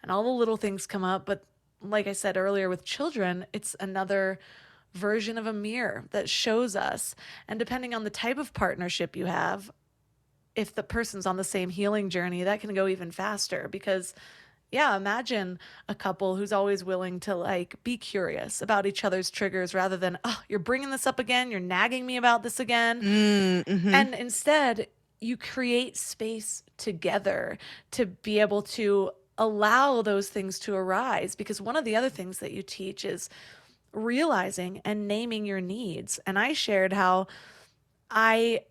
all the little things come up. But like I said earlier with children, it's another version of a mirror that shows us. And depending on the type of partnership you have, if the person's on the same healing journey, that can go even faster. Because imagine a couple who's always willing to like be curious about each other's triggers rather than, oh, you're bringing this up again, you're nagging me about this again. And instead, you create space together to be able to allow those things to arise. Because one of the other things that you teach is realizing and naming your needs. And I shared how I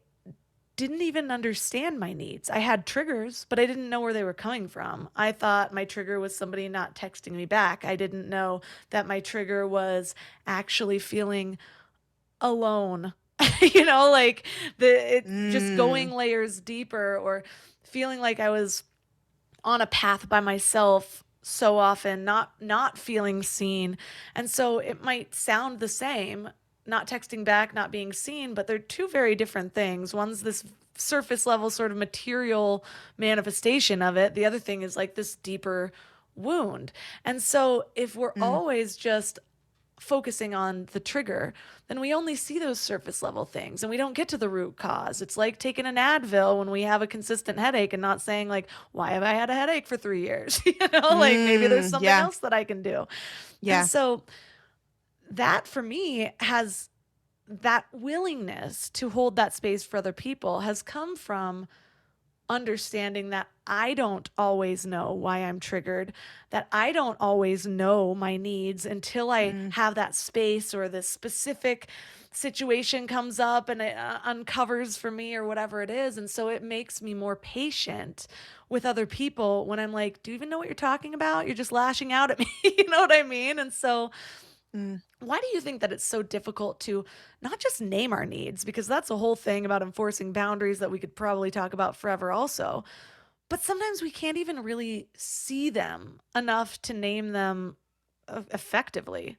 didn't even understand my needs. I had triggers, but I didn't know where they were coming from. I thought my trigger was somebody not texting me back. I didn't know that my trigger was actually feeling alone. Like just going layers deeper, or feeling like I was on a path by myself so often, not feeling seen. And so it might sound the same, not texting back, not being seen, but they're two very different things. One's this surface level sort of material manifestation of it. The other thing is like this deeper wound. And so if we're always just focusing on the trigger, then we only see those surface level things and we don't get to the root cause. It's like taking an Advil when we have a consistent headache and not saying like, why have I had a headache for 3 years? Like maybe there's something Yeah. else that I can do. Yeah. And so that for me has that willingness to hold that space for other people has come from understanding that I don't always know why I'm triggered, that I don't always know my needs until I have that space or this specific situation comes up and it uncovers for me or whatever it is. And so it makes me more patient with other people when I'm like, do you even know what you're talking about? You're just lashing out at me. You know what I mean? And so why do you think that it's so difficult to not just name our needs? Because that's a whole thing about enforcing boundaries that we could probably talk about forever also. But sometimes we can't even really see them enough to name them effectively.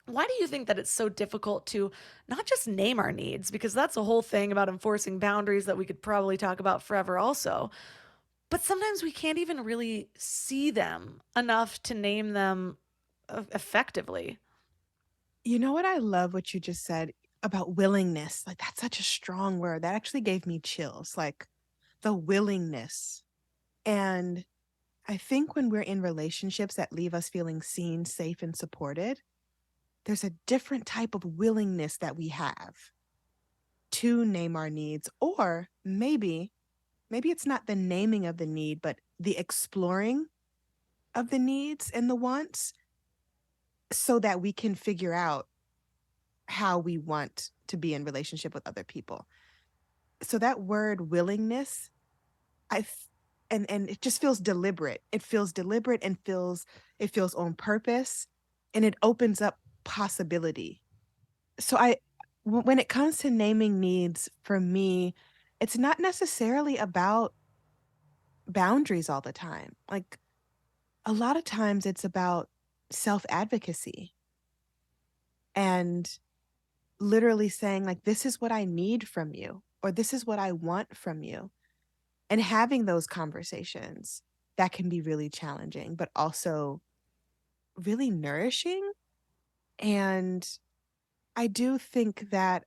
Why do you think that it's so difficult to not just name our needs? Because that's a whole thing about enforcing boundaries that we could probably talk about forever also. But sometimes we can't even really see them enough to name them effectively. You know what? I love what you just said about willingness. Like, that's such a strong word. That actually gave me chills, like the willingness. And I think when we're in relationships that leave us feeling seen, safe, and supported, there's a different type of willingness that we have to name our needs. Or maybe it's not the naming of the need, but the exploring of the needs and the wants so that we can figure out how we want to be in relationship with other people. So that word willingness, and it just feels deliberate. It feels deliberate and it feels on purpose, and it opens up possibility. So when it comes to naming needs, for me, it's not necessarily about boundaries all the time. Like, a lot of times it's about self-advocacy and literally saying like, this is what I need from you, or this is what I want from you, and having those conversations that can be really challenging, but also really nourishing. And I do think that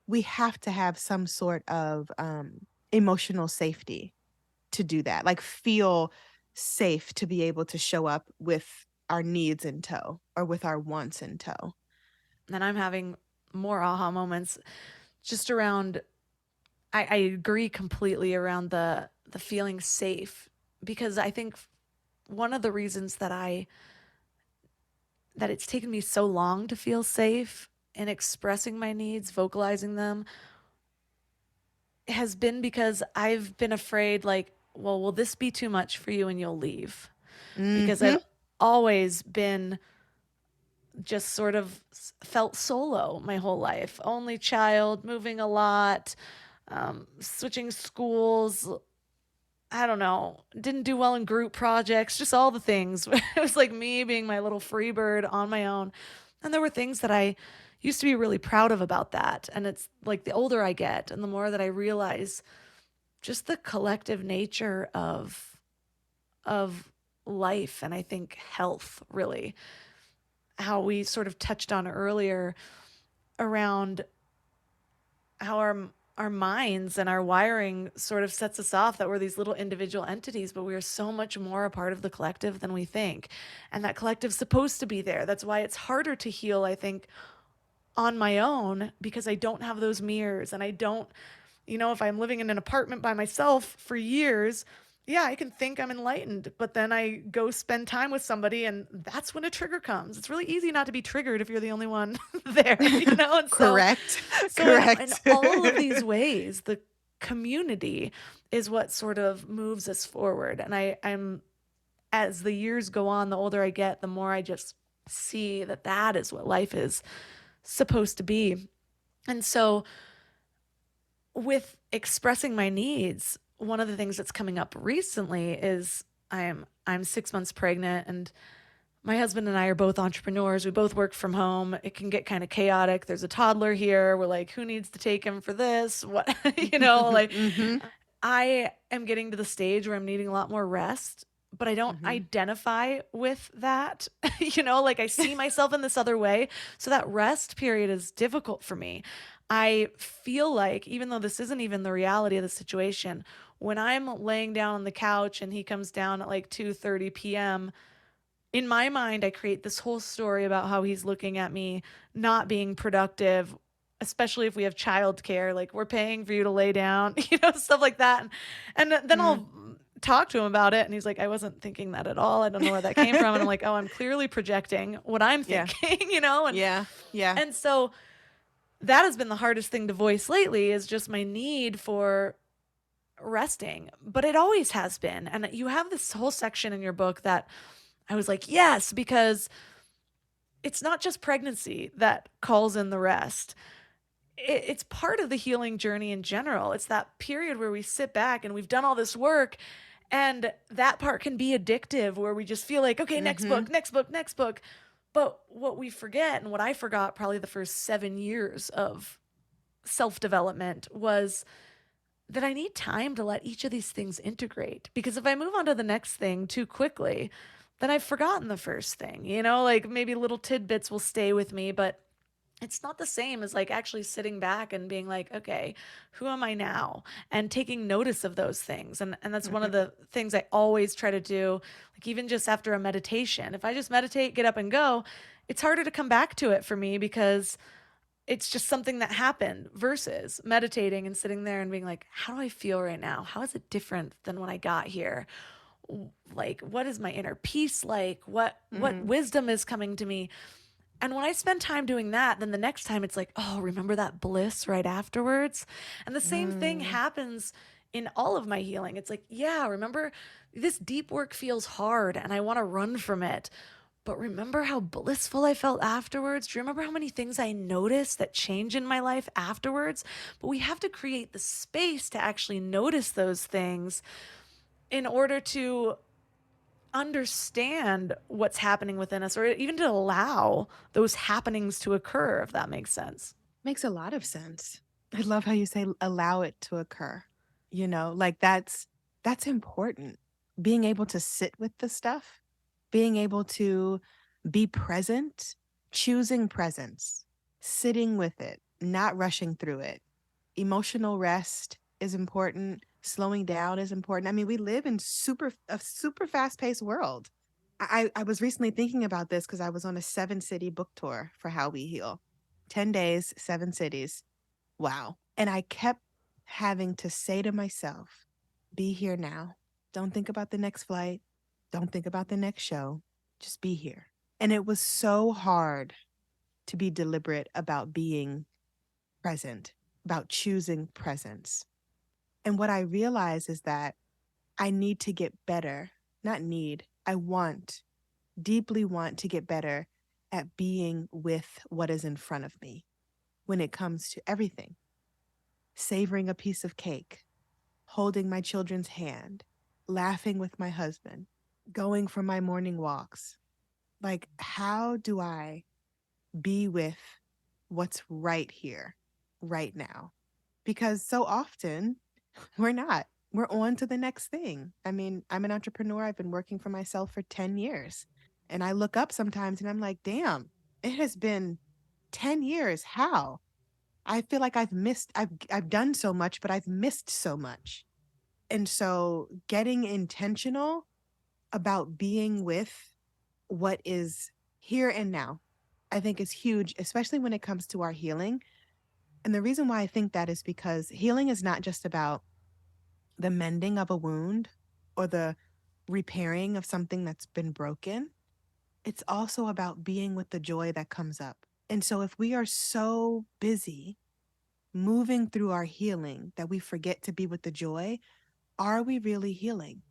we have to have some sort of emotional safety to do that, like feel safe to be able to show up with our needs in tow or with our wants in tow. And I'm having more aha moments just around, I agree completely around the feeling safe, because I think one of the reasons that it's taken me so long to feel safe in expressing my needs, vocalizing them, has been because I've been afraid, like, well, will this be too much for you and you'll leave? Because I've always been just sort of felt solo my whole life. Only child, moving a lot, switching schools. I don't know, didn't do well in group projects, just all the things. It was like me being my little free bird on my own. And there were things that I used to be really proud of about that. And it's like the older I get and the more that I realize just the collective nature of life, and I think health, really, how we sort of touched on earlier around how our minds and our wiring sort of sets us off, that we're these little individual entities, but we are so much more a part of the collective than we think. And that collective's supposed to be there. That's why it's harder to heal, I think, on my own, because I don't have those mirrors, and I don't, if I'm living in an apartment by myself for years, yeah, I can think I'm enlightened, but then I go spend time with somebody and that's when a trigger comes. It's really easy not to be triggered if you're the only one there, And Correct. So Correct. in all of these ways, the community is what sort of moves us forward. And I'm, as the years go on, the older I get, the more I just see that is what life is supposed to be. And so with expressing my needs, one of the things that's coming up recently is I'm 6 months pregnant, and my husband and I are both entrepreneurs. We both work from home. It can get kind of chaotic. There's a toddler here. We're like, who needs to take him for this? What, like Mm-hmm. I am getting to the stage where I'm needing a lot more rest, but I don't Mm-hmm. identify with that. Like I see myself in this other way. So that rest period is difficult for me. I feel like, even though this isn't even the reality of the situation, when I'm laying down on the couch and he comes down at like 2:30 p.m., in my mind, I create this whole story about how he's looking at me not being productive, especially if we have childcare. Like, we're paying for you to lay down, stuff like that. And then I'll talk to him about it. And he's like, I wasn't thinking that at all. I don't know where that came from. And I'm like, oh, I'm clearly projecting what I'm Yeah. thinking, And, Yeah. Yeah. and so that has been the hardest thing to voice lately, is just my need for resting. But it always has been. And you have this whole section in your book that I was like, yes, because it's not just pregnancy that calls in the rest. It's part of the healing journey in general. It's that period where we sit back and we've done all this work, and that part can be addictive, where we just feel like, okay, next Mm-hmm. book, next book, next book. But what we forget, and what I forgot probably the first 7 years of self development, was that I need time to let each of these things integrate. Because if I move on to the next thing too quickly, then I've forgotten the first thing. Like maybe little tidbits will stay with me, but it's not the same as like actually sitting back and being like, okay, who am I now? And taking notice of those things. And that's one of the things I always try to do, like even just after a meditation. If I just meditate, get up and go, it's harder to come back to it for me, because it's just something that happened, versus meditating and sitting there and being like, how do I feel right now? How is it different than when I got here? Like, what is my inner peace like? What Mm-hmm. wisdom is coming to me? And when I spend time doing that, then the next time it's like, oh, remember that bliss right afterwards? And the same thing Mm. happens in all of my healing. It's like, yeah, remember, this deep work feels hard and I want to run from it. But remember how blissful I felt afterwards? Do you remember how many things I noticed that change in my life afterwards? But we have to create the space to actually notice those things in order to understand what's happening within us, or even to allow those happenings to occur, if that makes sense. Makes a lot of sense. I love how you say allow it to occur. Like that's important. Being able to sit with the stuff, being able to be present, choosing presence, sitting with it, not rushing through it. Emotional rest is important. Slowing down is important. I mean, we live in a super fast-paced world. I was recently thinking about this because I was on a 7-city book tour for How We Heal. 10 days, 7 cities. Wow. And I kept having to say to myself, be here now. Don't think about the next flight. Don't think about the next show. Just be here. And it was so hard to be deliberate about being present, about choosing presence. And what I realize is that I need to get better. Not need, I want, deeply want to get better at being with what is in front of me when it comes to everything. Savoring a piece of cake, holding my children's hand, laughing with my husband, going for my morning walks. Like, how do I be with what's right here, right now? Because so often we're not. We're on to the next thing. I mean, I'm an entrepreneur. I've been working for myself for 10 years. And I look up sometimes and I'm like, damn, it has been 10 years. How? I feel like I've done so much, but I've missed so much. And so getting intentional about being with what is here and now, I think is huge, especially when it comes to our healing. And the reason why I think that is because healing is not just about the mending of a wound or the repairing of something that's been broken. It's also about being with the joy that comes up. And so if we are so busy moving through our healing that we forget to be with the joy, are we really healing?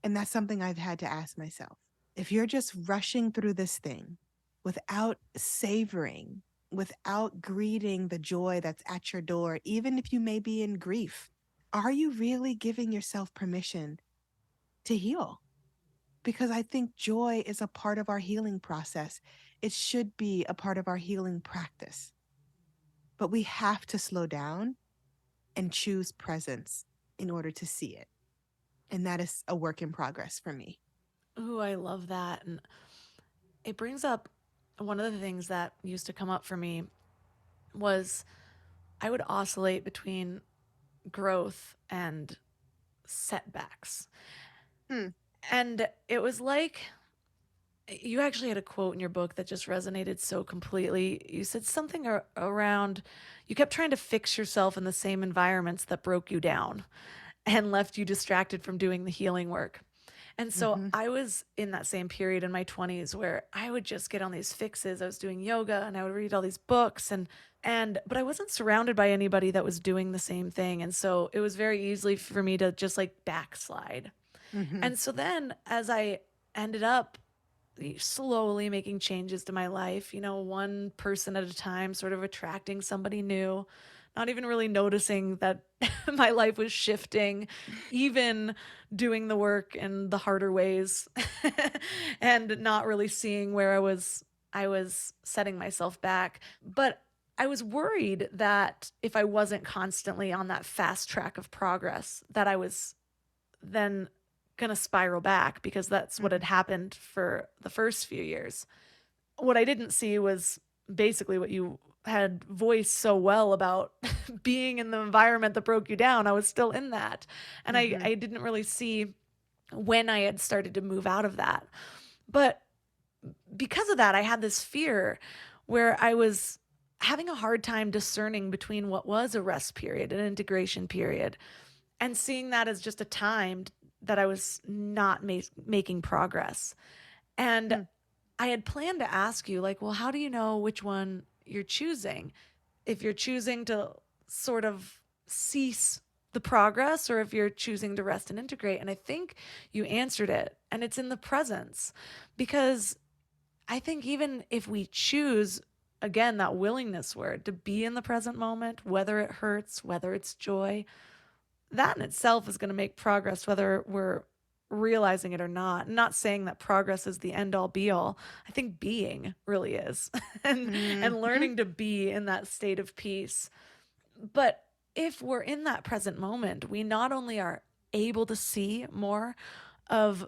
And that's something I've had to ask myself. If you're just rushing through this thing without savoring without greeting the joy that's at your door, even if you may be in grief? Are you really giving yourself permission to heal? Because I think joy is a part of our healing process. It should be a part of our healing practice. But we have to slow down and choose presence in order to see it. And that is a work in progress for me. Ooh, I love that. And it brings up one of the things that used to come up for me was I would oscillate between growth and setbacks. And it was like you actually had a quote in your book that just resonated so completely. You said something around you kept trying to fix yourself in the same environments that broke you down and left you distracted from doing the healing work. And so I was in that same period in my 20s where I would just get on these fixes. I was doing yoga and I would read all these books but I wasn't surrounded by anybody that was doing the same thing. And so it was very easily for me to just like backslide. And so then as I ended up slowly making changes to my life, one person at a time, sort of attracting somebody new, not even really noticing that my life was shifting, even doing the work in the harder ways and not really seeing where I was setting myself back. But I was worried that if I wasn't constantly on that fast track of progress, that I was then going to spiral back, because that's what had happened for the first few years. What I didn't see was basically what you had voiced so well about being in the environment that broke you down. I was still in that. And I didn't really see when I had started to move out of that. But because of that, I had this fear where I was having a hard time discerning between what was a rest period, an integration period, and seeing that as just a time that I was not making progress. And I had planned to ask you, like, well, how do you know which one you're choosing? If you're choosing to sort of cease the progress, or if you're choosing to rest and integrate. And I think you answered it, and it's in the presence. Because I think even if we choose, again, that willingness word, to be in the present moment, whether it hurts, whether it's joy, that in itself is going to make progress, whether we're realizing it or not. I'm not saying that progress is the end all be all. I think being really is, and learning to be in that state of peace. But if we're in that present moment, we not only are able to see more of,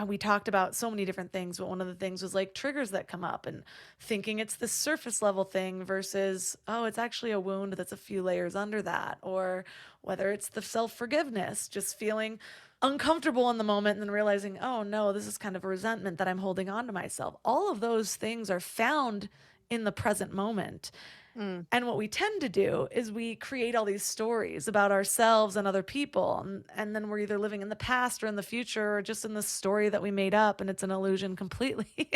we talked about so many different things, but one of the things was like triggers that come up and thinking it's the surface level thing versus, oh, it's actually a wound that's a few layers under that. Or whether it's the self-forgiveness, just feeling uncomfortable in the moment and then realizing, oh no, this is kind of a resentment that I'm holding on to myself. All of those things are found in the present moment. And what we tend to do is we create all these stories about ourselves and other people. And then we're either living in the past or in the future, or just in the story that we made up, and it's an illusion completely.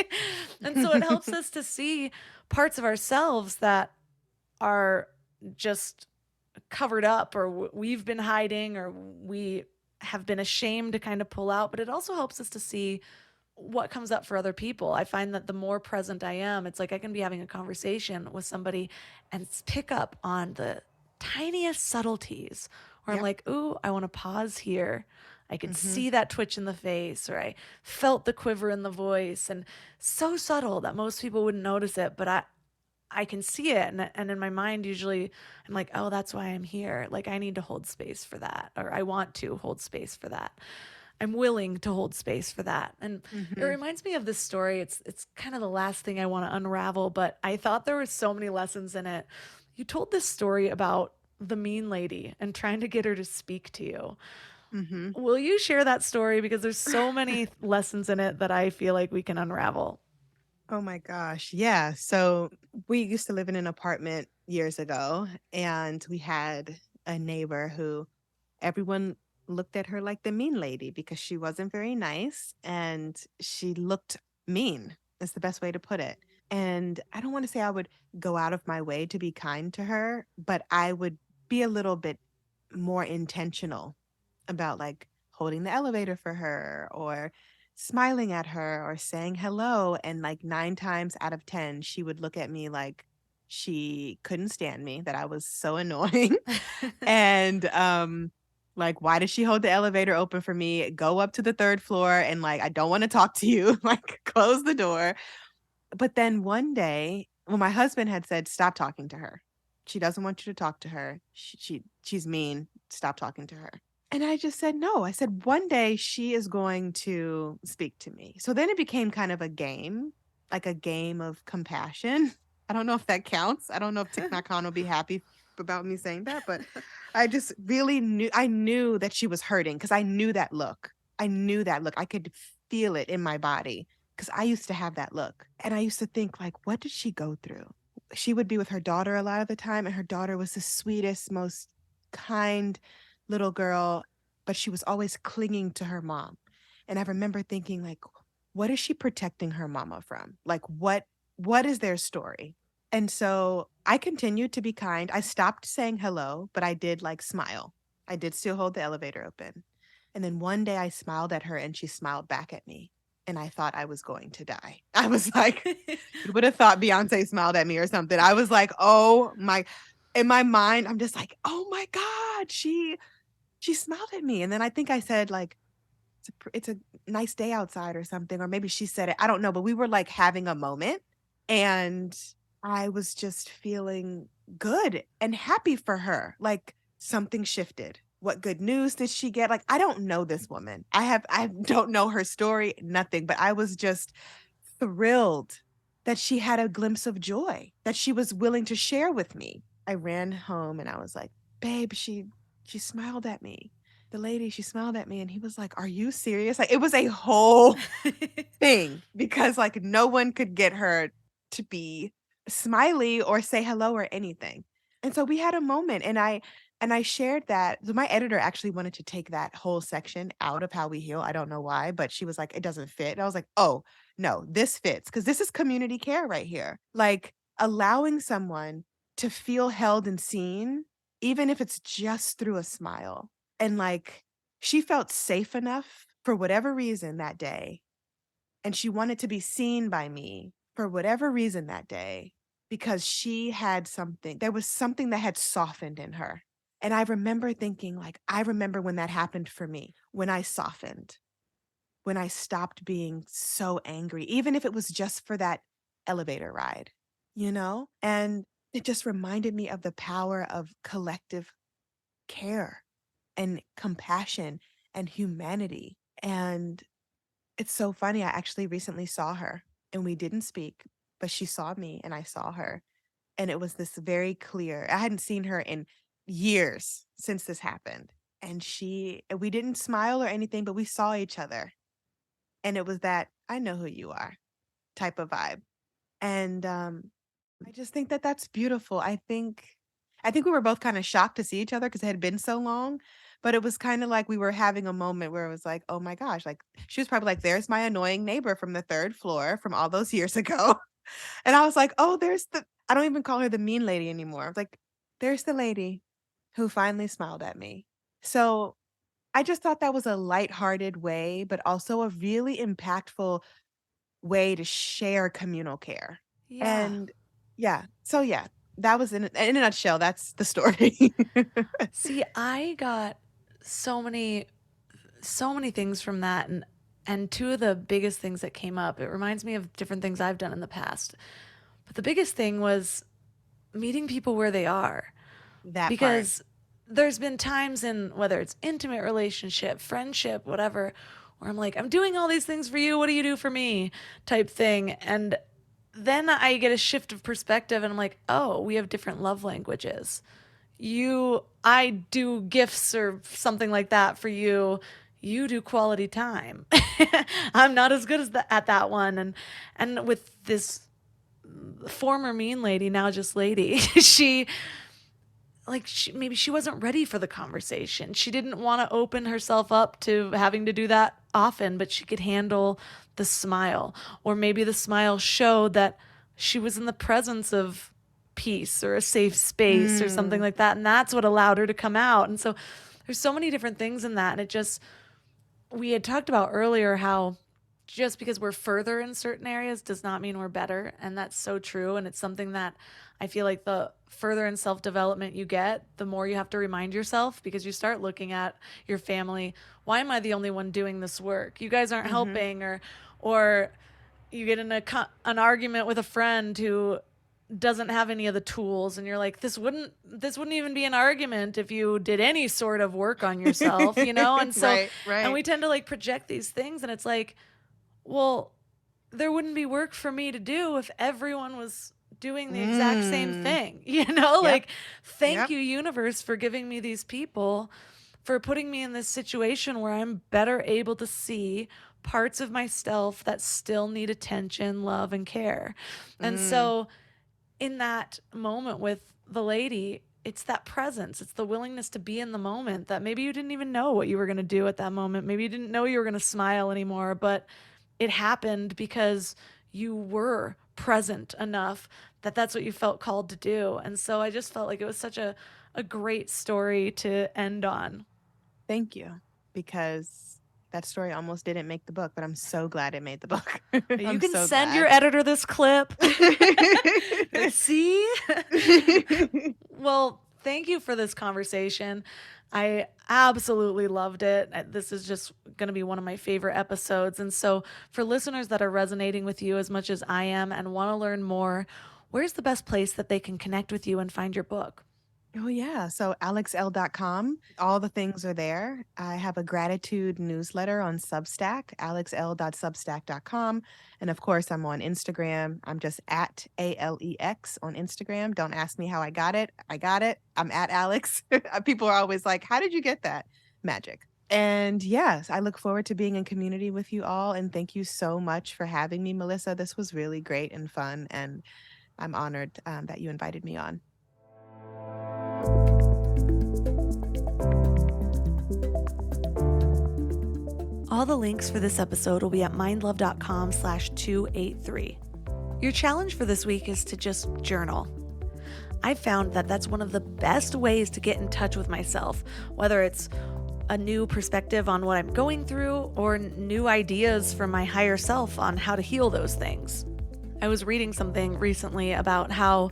And so it helps us to see parts of ourselves that are just covered up, or we've been hiding, or we have been ashamed to kind of pull out. But it also helps us to see what comes up for other people. I find that the more present I am, it's like I can be having a conversation with somebody and pick up on the tiniest subtleties where I'm like, ooh, I want to pause here. I could see that twitch in the face, or I felt the quiver in the voice, and so subtle that most people wouldn't notice it, but I can see it. And in my mind, usually I'm like, oh, that's why I'm here. Like, I need to hold space for that, or I want to hold space for that. I'm willing to hold space for that. And it reminds me of this story. It's kind of the last thing I want to unravel, but I thought there were so many lessons in it. You told this story about the mean lady and trying to get her to speak to you. Will you share that story? Because there's so many lessons in it that I feel like we can unravel. Oh my gosh. Yeah. So we used to live in an apartment years ago, and we had a neighbor who everyone looked at her like the mean lady because she wasn't very nice and she looked mean. Is the best way to put it. And I don't want to say I would go out of my way to be kind to her, but I would be a little bit more intentional about like holding the elevator for her, or smiling at her, or saying hello. And like 9 times out of 10, she would look at me like she couldn't stand me, that I was so annoying. And like, why does she hold the elevator open for me? Go up to the third floor and like, I don't want to talk to you. Like, close the door. But then one day, well, my husband had said, stop talking to her. She doesn't want you to talk to her. She's mean. Stop talking to her. And I just said, no. I said, one day she is going to speak to me. So then it became kind of a game, like a game of compassion. I don't know if that counts. I don't know if Thich Nhat Hanh will be happy about me saying that, but I just really knew that she was hurting because I knew that look. I knew that look. I could feel it in my body because I used to have that look. And I used to think, like, what did she go through? She would be with her daughter a lot of the time, and her daughter was the sweetest, most kind little girl, but she was always clinging to her mom. And I remember thinking, like, what is she protecting her mama from? Like, what is their story? And so I continued to be kind. I stopped saying hello, but I did like smile. I did still hold the elevator open. And then one day I smiled at her and she smiled back at me. And I thought I was going to die. I was like, you would have thought Beyonce smiled at me or something. I was like, oh my, in my mind, I'm just like, oh my God, she smiled at me. And then I think I said, like, it's a nice day outside or something. Or maybe she said it. I don't know. But we were like having a moment. And I was just feeling good and happy for her. Like something shifted. What good news did she get? Like, I don't know this woman. I don't know her story, nothing, but I was just thrilled that she had a glimpse of joy that she was willing to share with me. I ran home and I was like, babe, she smiled at me. The lady, she smiled at me and he was like, are you serious? Like, it was a whole thing because like no one could get her to be smiley or say hello or anything. And so we had a moment and I shared that. So my editor actually wanted to take that whole section out of How We Heal. I don't know why, but she was like, it doesn't fit. And I was like, oh, no, this fits because this is community care right here. Like allowing someone to feel held and seen, even if it's just through a smile. And like she felt safe enough for whatever reason that day. And she wanted to be seen by me for whatever reason that day because she had something, there was something that had softened in her. And I remember thinking, like, I remember when that happened for me, when I softened, when I stopped being so angry, even if it was just for that elevator ride, you know? And it just reminded me of the power of collective care and compassion and humanity. And it's so funny. I actually recently saw her and we didn't speak, but she saw me and I saw her. And it was this very clear, I hadn't seen her in years since this happened. And we didn't smile or anything, but we saw each other. And it was that I know who you are type of vibe. And I just think that that's beautiful. I think we were both kind of shocked to see each other because it had been so long, but it was kind of like we were having a moment where it was like, oh my gosh, like she was probably like, there's my annoying neighbor from the third floor from all those years ago. And I was like, oh, I don't even call her the mean lady anymore. I was like, there's the lady who finally smiled at me. So I just thought that was a lighthearted way, but also a really impactful way to share communal care. Yeah. And yeah, so yeah, that was in a nutshell, that's the story. See, I got so many things from that, and two of the biggest things that came up, it reminds me of different things I've done in the past. But the biggest thing was meeting people where they are. That part. Because there's been times in whether it's intimate relationship, friendship, whatever, where I'm like, I'm doing all these things for you, what do you do for me? Type thing. And then I get a shift of perspective and I'm like, oh, we have different love languages. I do gifts or something like that for you. You do quality time. I'm not as good at that one. And with this former mean lady, now just lady, maybe she wasn't ready for the conversation. She didn't want to open herself up to having to do that often, but she could handle the smile. Or maybe the smile showed that she was in the presence of peace or a safe space or something like that. And that's what allowed her to come out. And so there's so many different things in that. And we had talked about earlier how just because we're further in certain areas does not mean we're better. And that's so true. And it's something that I feel like the further in self-development you get, the more you have to remind yourself, because you start looking at your family. Why am I the only one doing this work? You guys aren't helping, or you get in an argument with a friend who doesn't have any of the tools, and you're like, this wouldn't even be an argument if you did any sort of work on yourself, And so, Right. and we tend to like project these things, and it's like, well, there wouldn't be work for me to do if everyone was doing the exact same thing, Like, thank you, universe, for giving me these people, for putting me in this situation where I'm better able to see parts of myself that still need attention, love, and care. And so in that moment with the lady, it's that presence. It's the willingness to be in the moment that maybe you didn't even know what you were going to do at that moment. Maybe you didn't know you were going to smile anymore, but it happened because you were present enough that that's what you felt called to do. And so I just felt like it was such a great story to end on. Thank you, because that story almost didn't make the book, but I'm so glad it made the book. You can send your editor this clip. See? Well, thank you for this conversation. I absolutely loved it. This is just going to be one of my favorite episodes. And so for listeners that are resonating with you as much as I am and want to learn more, where's the best place that they can connect with you and find your book? Oh, yeah. So alexelle.com, all the things are there. I have a gratitude newsletter on Substack, alexelle.substack.com. And of course, I'm on Instagram. I'm just at ALEX on Instagram. Don't ask me how I got it. I got it. I'm at Alex. People are always like, how did you get that? Magic. And yes, I look forward to being in community with you all. And thank you so much for having me, Melissa. This was really great and fun. And I'm honored that you invited me on. All the links for this episode will be at mindlove.com/283. Your challenge for this week is to just journal. I found that that's one of the best ways to get in touch with myself, whether it's a new perspective on what I'm going through or new ideas from my higher self on how to heal those things. I was reading something recently about how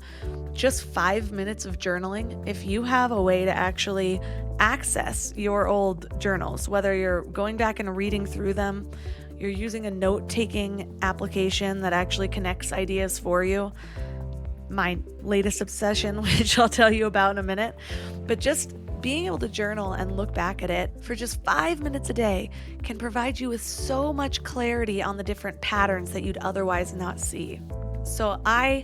just 5 minutes of journaling, if you have a way to actually access your old journals, whether you're going back and reading through them, you're using a note-taking application that actually connects ideas for you, my latest obsession, which I'll tell you about in a minute, but just being able to journal and look back at it for just 5 minutes a day can provide you with so much clarity on the different patterns that you'd otherwise not see. So I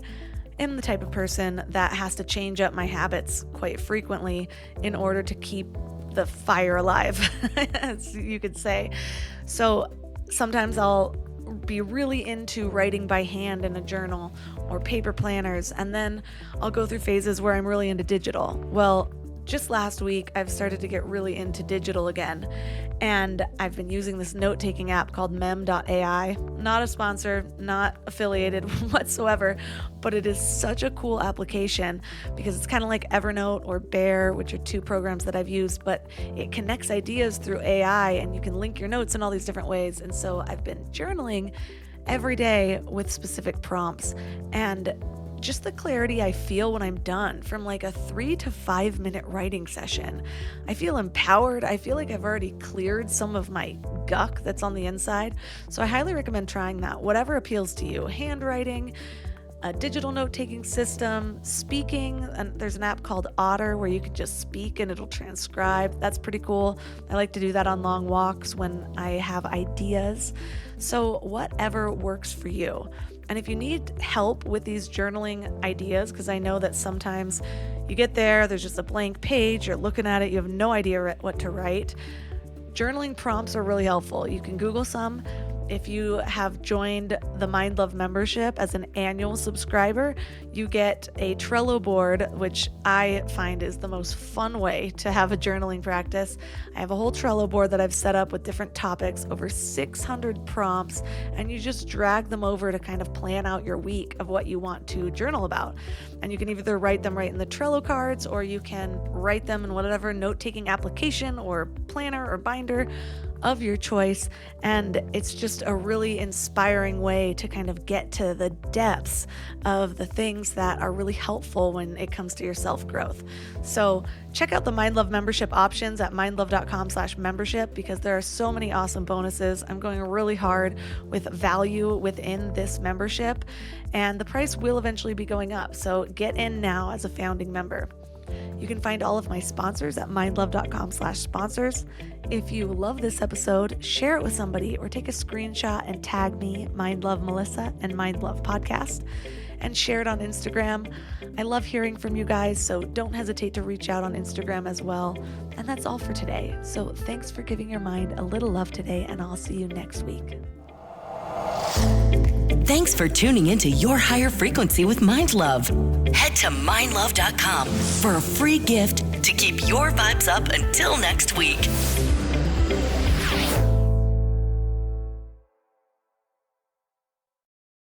am the type of person that has to change up my habits quite frequently in order to keep the fire alive, as you could say. So sometimes I'll be really into writing by hand in a journal or paper planners, and then I'll go through phases where I'm really into digital. Well, just last week, I've started to get really into digital again, and I've been using this note-taking app called mem.ai. Not a sponsor, not affiliated whatsoever, but it is such a cool application because it's kind of like Evernote or Bear, which are two programs that I've used, but it connects ideas through AI, and you can link your notes in all these different ways. And so I've been journaling every day with specific prompts, and just the clarity I feel when I'm done from like a 3 to 5 minute writing session. I feel empowered. I feel like I've already cleared some of my guck that's on the inside. So I highly recommend trying that. Whatever appeals to you. Handwriting, a digital note-taking system, speaking, and there's an app called Otter where you can just speak and it'll transcribe. That's pretty cool. I like to do that on long walks when I have ideas. So whatever works for you. And if you need help with these journaling ideas, because I know that sometimes you get there's just a blank page, you're looking at it, you have no idea what to write, journaling prompts are really helpful. You can Google some. If you have joined the Mind Love membership as an annual subscriber, you get a Trello board, which I find is the most fun way to have a journaling practice. I have a whole Trello board that I've set up with different topics, over 600 prompts, and you just drag them over to kind of plan out your week of what you want to journal about. And you can either write them right in the Trello cards, or you can write them in whatever note-taking application or planner or binder of your choice. And it's just a really inspiring way to kind of get to the depths of the things that are really helpful when it comes to your self-growth. So check out the Mind Love membership options at mindlove.com/membership, because there are so many awesome bonuses. I'm going really hard with value within this membership, and the price will eventually be going up. So get in now as a founding member. You can find all of my sponsors at mindlove.com/sponsors. If you love this episode, share it with somebody or take a screenshot and tag me, Mindlove Melissa and Mindlove Podcast, and share it on Instagram. I love hearing from you guys, so don't hesitate to reach out on Instagram as well. And that's all for today. So thanks for giving your mind a little love today, and I'll see you next week. Thanks for tuning into Your Higher Frequency with Mind Love. Head to mindlove.com for a free gift to keep your vibes up until next week.